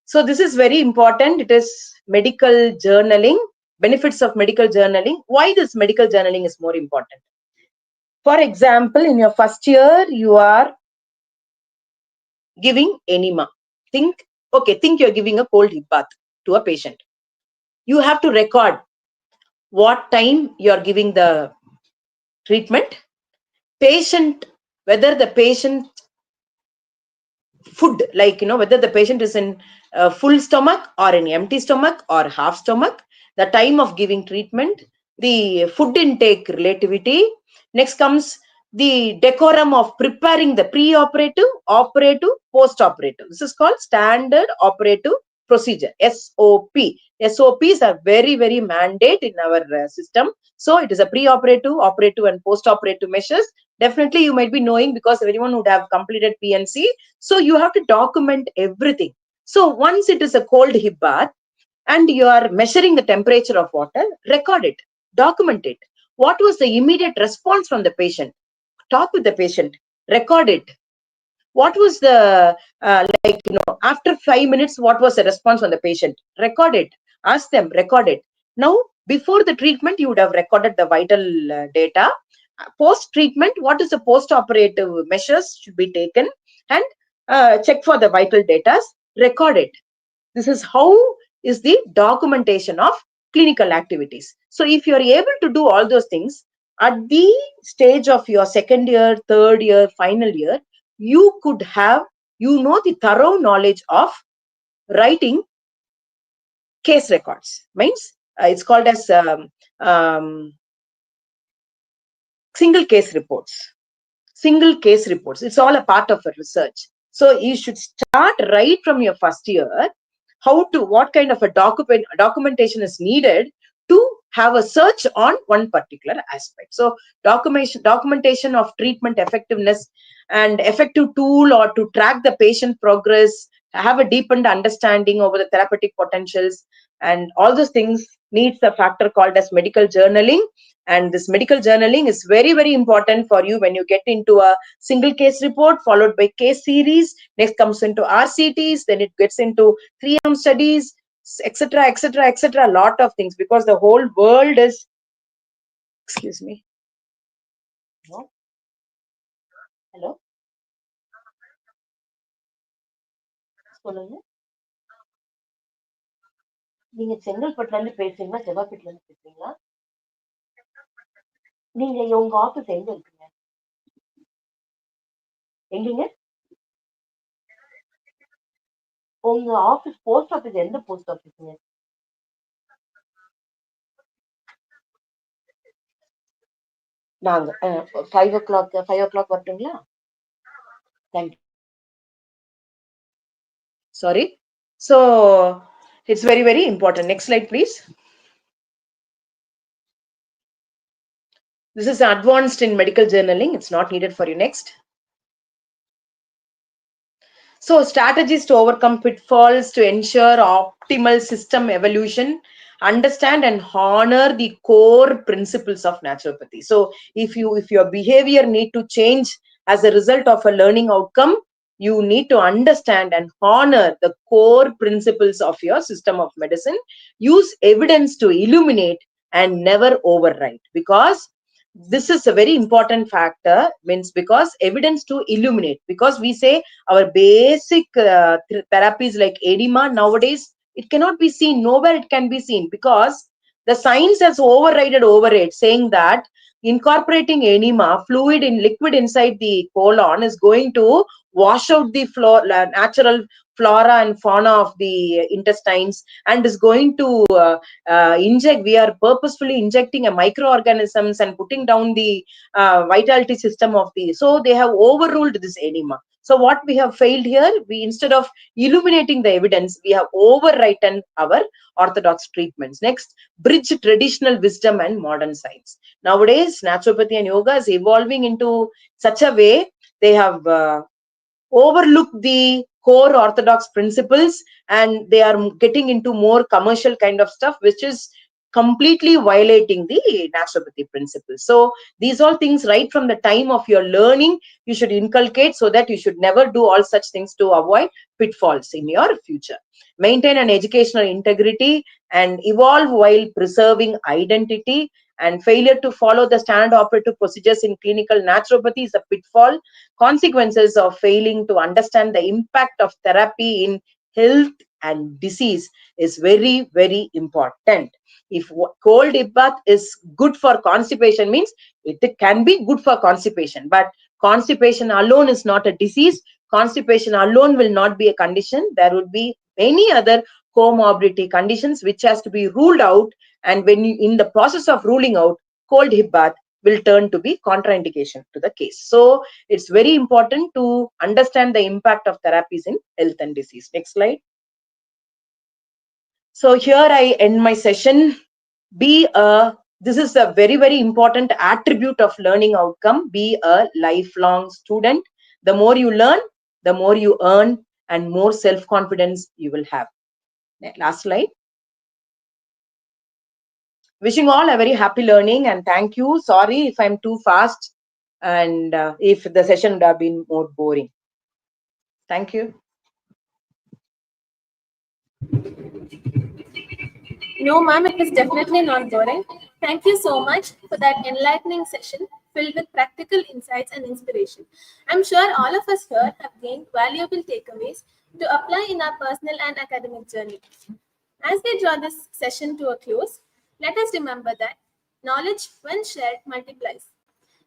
So this is very important. It is medical journaling, benefits of medical journaling. Why this medical journaling is more important? For example, in your first year, you are giving enema. Think you're giving a cold hip bath to a patient. You have to record what time you're giving the treatment, patient, whether the patient food, like, whether the patient is in full stomach or in empty stomach or half stomach, the time of giving treatment, the food intake relativity. Next comes the decorum of preparing the pre-operative, operative, post-operative. This is called standard operative procedure, SOP. SOPs are very, very mandate in our system. So it is a pre-operative, operative and post-operative measures. Definitely you might be knowing, because everyone would have completed PNC. So you have to document everything. So once it is a cold hip bath and you are measuring the temperature of water, record it, document it. What was the immediate response from the patient? Talk with the patient, record it. What was the, after 5 minutes, what was the response from the patient? Record it. Ask them, record it. Now, before the treatment, you would have recorded the vital data. Post-treatment, what is the post-operative measures should be taken, and check for the vital data, record it. This is how is the documentation of clinical activities. So if you are able to do all those things at the stage of your second year, third year, final year, you could have, the thorough knowledge of writing case records. Means it's called as single case reports. Single case reports. It's all a part of a research. So you should start right from your first year. What kind of a documentation is needed to have a search on one particular aspect. So documentation of treatment effectiveness and effective tool, or to track the patient progress, have a deepened understanding over the therapeutic potentials, and all those things needs a factor called as medical journaling. And this medical journaling is very, very important for you when you get into a single case report, followed by case series. Next comes into RCTs, then it gets into 3M studies, etc., etc., etc. A lot of things, because the whole world is, excuse me. Hello. சொல்லுங்க. நீங்க செங்கல்பட்டுல இருந்து பேசுறீங்களா, செவ்வாய்பேட்ல இருந்து பேசுறீங்களா? நீங்க உங்க office எங்க இருக்குங்க? எங்கங்க? உங்க ஆபீஸ் போஸ்ட் ஆபீஸ் எந்த போஸ்ட் ஆபீஸ்ங்க? நாங்க 5 o'clock வரட்டுங்களா? Thank you. Sorry. So it's very, very important. Next slide, please. This is advanced in medical journaling. It's not needed for you. Next. So strategies to overcome pitfalls to ensure optimal system evolution. Understand and honor the core principles of naturopathy. So if your behavior need to change as a result of a learning outcome, you need to understand and honor the core principles of your system of medicine. Use evidence to illuminate and never override, because this is a very important factor. Means, because evidence to illuminate, because we say our basic therapies like edema nowadays, it cannot be seen, nowhere it can be seen, because The science has overridden over it, saying that incorporating enema, fluid in liquid inside the colon, is going to wash out the natural flora and fauna of the intestines, and is going to inject. We are purposefully injecting a microorganisms and putting down the vitality system of the. So they have overruled this enema. So what we have failed here, we, instead of illuminating the evidence, we have overwritten our orthodox treatments. Next, bridge traditional wisdom and modern science. Nowadays, naturopathy and yoga is evolving into such a way they have overlooked the core orthodox principles, and they are getting into more commercial kind of stuff, which is completely violating the naturopathy principles. So these all things right from the time of your learning you should inculcate, so that you should never do all such things to avoid pitfalls in your future. Maintain an educational integrity and evolve while preserving identity. And failure to follow the standard operative procedures in clinical naturopathy is a pitfall. Consequences of failing to understand the impact of therapy in health and disease is very, very important. If cold bath is good for constipation, means it can be good for constipation, but constipation alone is not a disease. Constipation alone will not be a condition. There would be many other comorbidity conditions which has to be ruled out, and when you, in the process of ruling out, cold hip bath will turn to be contraindication to the case. So it's very important to understand the impact of therapies in health and disease. Next slide. So here I end my session. This is a very, very important attribute of learning outcome. Be a lifelong student. The more you learn, the more you earn, and more self-confidence you will have. Last slide. Wishing all a very happy learning, and thank you. Sorry if I'm too fast and if the session would have been more boring. Thank you. No, ma'am, it was definitely not boring. Thank you so much for that enlightening session filled with practical insights and inspiration. I'm sure all of us here have gained valuable takeaways to apply in our personal and academic journey. As we draw this session to a close, let us remember that knowledge, when shared, multiplies.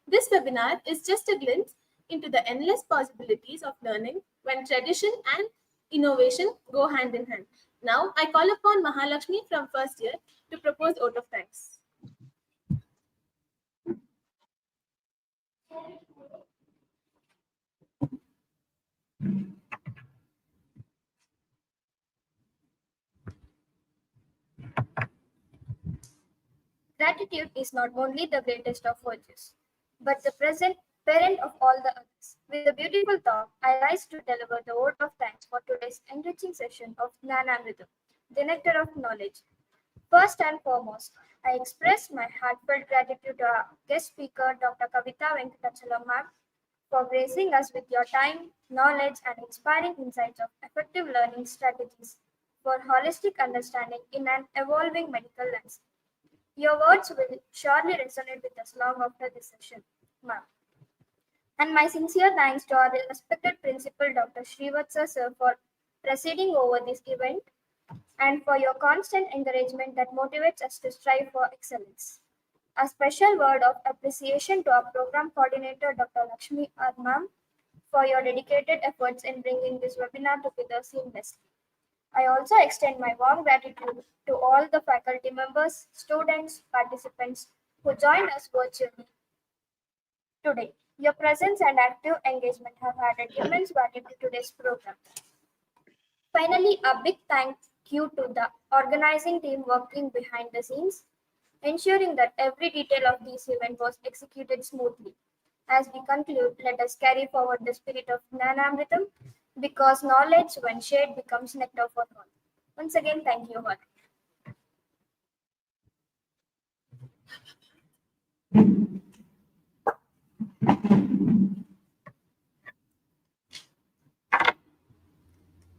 This webinar is just a glimpse into the endless possibilities of learning when tradition and innovation go hand in hand. Now, I call upon Mahalakshmi from first year to propose vote of thanks. Gratitude is not only the greatest of virtues, but the present parent of all the others. With a beautiful thought, I rise to deliver the word of thanks for today's enriching session of Jnana Amritam, the nectar of knowledge. First and foremost, I express my heartfelt gratitude to our guest speaker, Dr. Kavita Venkatachalam ma'am, for gracing us with your time, knowledge, and inspiring insights of effective learning strategies for holistic understanding in an evolving medical landscape. Your words will surely resonate with us long after this session, ma'am. And my sincere thanks to our respected principal, Dr. Srivatsa sir, for presiding over this event and for your constant encouragement that motivates us to strive for excellence. A special word of appreciation to our program coordinator, Dr. Lakshmi R. ma'am, for your dedicated efforts in bringing this webinar together seamlessly. I also extend my warm gratitude to all the faculty members, students, participants who joined us virtually today. Your presence and active engagement have added immense value to today's program. Finally, a big thank you to the organizing team working behind the scenes, ensuring that every detail of this event was executed smoothly. As we conclude, let us carry forward the spirit of Jnanamritam, because knowledge, when shared, becomes nectar for all. Once again, thank you all.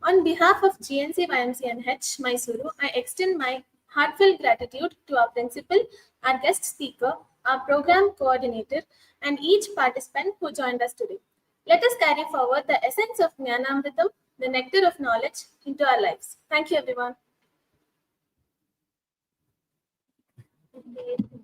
On behalf of GNC YMC and H Mysuru, I extend my heartfelt gratitude to our principal, our guest speaker, our program coordinator, and each participant who joined us today. Let us carry forward the essence of Jnanamritam, the nectar of knowledge, into our lives. Thank you, everyone. Okay.